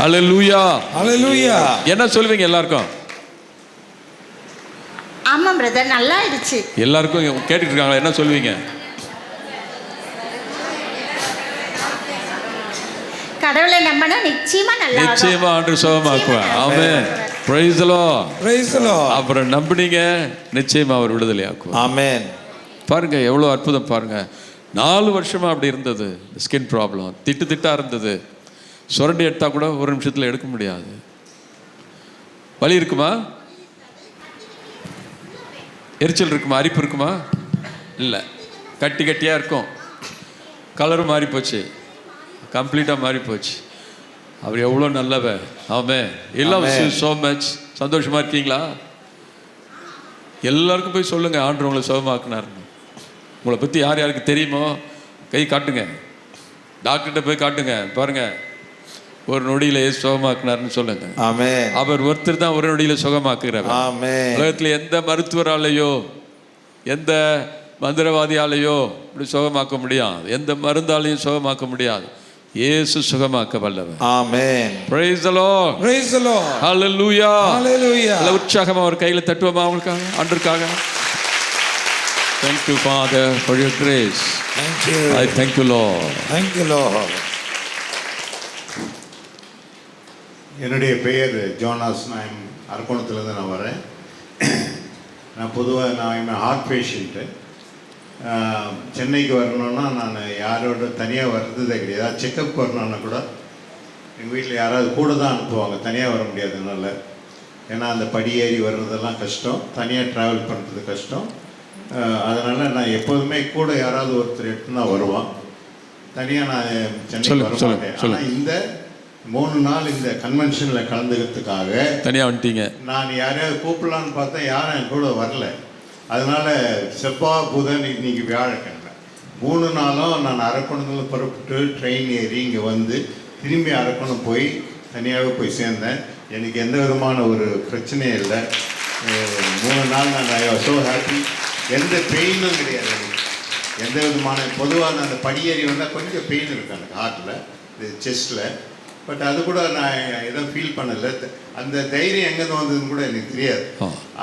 ஹல்லேலூயா. ஹல்லேலூயா. என்ன சொல்வீங்க எல்லாருக்கும்? ஆமா பிரதர், நல்லா ஆயிடுச்சு. எல்லாருக்கும் கேட்டுட்டு இருக்காங்களா? என்ன சொல்வீங்க? கடவுளை நம்பினா நிச்சயமா நல்லா நிச்சயமா ஆண்டு சுகமாக்குவார். ஆமென். Praise the Lord. Praise the Lord. அப்புறம் நம்பினீங்க, நிச்சயமா அவர் விடுதலை ஆக்குவார். ஆமென். பாருங்க எவ்வளோ அற்புதம் பாருங்க. 4 வருஷமா அப்படி இருந்தது, ஸ்கின் ப்ராப்ளம், திட்டா இருந்தது. சுரண்டி எடுத்தா கூட ஒரு நிமிஷத்தில் எடுக்க முடியாது. வலி இருக்குமா? எரிச்சல் இருக்குமா? அரிப்பு இருக்குமா? இல்லை, கட்டி கட்டியாக இருக்கும். கலரும் மாறி போச்சு, கம்ப்ளீட்டாக மாறி போச்சு. அவர் எவ்வளோ நல்லவர். ஆமென். எல்லாம் ஸோ மச். சந்தோஷமா இருக்கீங்களா? எல்லாருக்கும் போய் சொல்லுங்க, ஆண்டவர் உங்களை சுகமாக்குனாருன்னு. உங்களை பற்றி யார் யாருக்கு தெரியுமோ கை காட்டுங்க, டாக்டர்கிட்ட போய் காட்டுங்க. பாருங்க, ஒரு நொடியில சுகமாக்குனாருன்னு சொல்லுங்க. ஆமென். அவர் ஒருத்தர் தான் ஒரு நொடியில சுகமாக்குகிறார். ஆமென். உலகத்தில் எந்த மருத்துவராலேயோ எந்த மந்திரவாதியாலேயோ இப்படி சுகமாக்க முடியாது, எந்த மருந்தாலையும் சுகமாக்க முடியாது. இயேசு சுகமாக்க வல்லவர். ஆமென். Praise the Lord. Praise the Lord. ஹalleluya. ஹalleluya. நல்ல உற்சாகமா ஒரு கையில தட்டுவோமா அவங்களுக்காக, ஆண்டவருக்காக. Thank you Father for your grace. Thank you. I thank you Lord. Thank you Lord. என்னுடைய பெயர் ஜோனாஸ். நான் அரக்கோணத்துலேருந்து நான் வரேன். நான் பொதுவாக நான் ஹார்ட் பேஷண்ட்டு. சென்னைக்கு வரணுன்னா நான் யாரோட தனியாக வர்றதே கிடையாது. ஏதாவது செக்கப் வரணுன்னா கூட எங்கள் வீட்டில் யாராவது கூட தான் அனுப்புவாங்க, தனியாக வர முடியாது என்னால். ஏன்னா அந்த படியேறி வர்றதெல்லாம் கஷ்டம், தனியாக ட்ராவல் பண்ணுறது கஷ்டம். அதனால் நான் எப்போதுமே கூட யாராவது ஒருத்தர் எடுத்து தான் வருவான். தனியாக நான் சென்னைக்கு வர மாட்டேன். ஆனால் இந்த 3 நாள் இந்த கன்வென்ஷனில் கலந்துக்கிறதுக்காக தனியாக வந்துட்டீங்க. நான் யாரையாவது கூப்பிடலான்னு பார்த்தேன், யாரும் என் கூட வரல. அதனால் செவ்வாய் புதன் இன்னைக்கு வியாழக்கிழமை 3 நாளும் நான் அரக்கோணத்தில் புறப்பட்டு ட்ரெயின் ஏறி இங்கே வந்து திரும்பி அரக்கோணம் போய் தனியாக போய் சேர்ந்தேன். எனக்கு எந்த விதமான ஒரு பிரச்சனையும் இல்லை. 3 நாள் நான் ஐ வாஸ் ஸோ ஹாப்பி. எந்த பெயினும் கிடையாது எனக்கு, எந்த விதமான. பொதுவாக நான் அந்த படியேறி வந்தால் கொஞ்சம் பெயின் இருக்கு எனக்கு ஹார்ட்டில், இது செஸ்ட்டில். பட் அது கூட நான் எதுவும் ஃபீல் பண்ணலை. அந்த தைரியம் எங்கேருந்து வந்ததுன்னு கூட எனக்கு தெரியாது.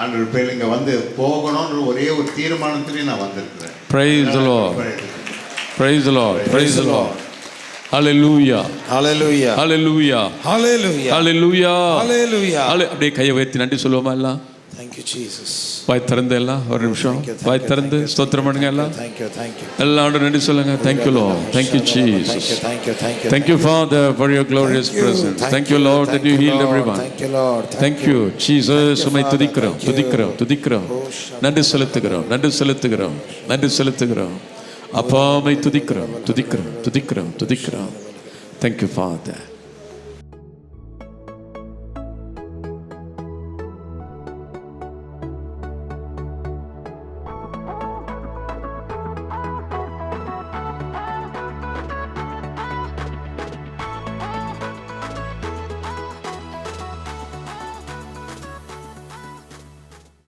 ஆண்டவர் பேர் இங்கே வந்து போகணும்னு ஒரே ஒரு தீர்மானத்துலேயும் நான் வந்திருக்கிறேன். Praise the Lord. Praise the Lord. Praise the Lord. Hallelujah. Hallelujah. Hallelujah. Hallelujah. Hallelujah. Hallelujah. அப்படியே கையை உயர்த்தி நன்றி சொல்லுவோமா எல்லாம்? Thank you Jesus. வாய் திறந்து எல்லாம் ஒரு நிமிஷம் வாய் திறந்து ஸ்தோத்திரம் பண்ணுங்க எல்லாம். Thank you. Thank you. எல்லாம் நன்றி சொல்லுங்க. Thank you Lord. Thank you Jesus. Thank you. Thank you. Thank you Father for your glorious presence. Thank you Lord that you healed everyone. Thank you Lord. Thank you Jesus. உம்மை துதிக்கிறோம் துதிக்கிறோம் துதிக்கிறோம். நன்றி செலுத்துகிறோம் நன்றி செலுத்துகிறோம் நன்றி செலுத்துகிறோம். அப்பா உம்மை துதிக்கிறோம் துதிக்கிறோம் துதிக்கிறோம் துதிக்கிறோம். Thank you Father.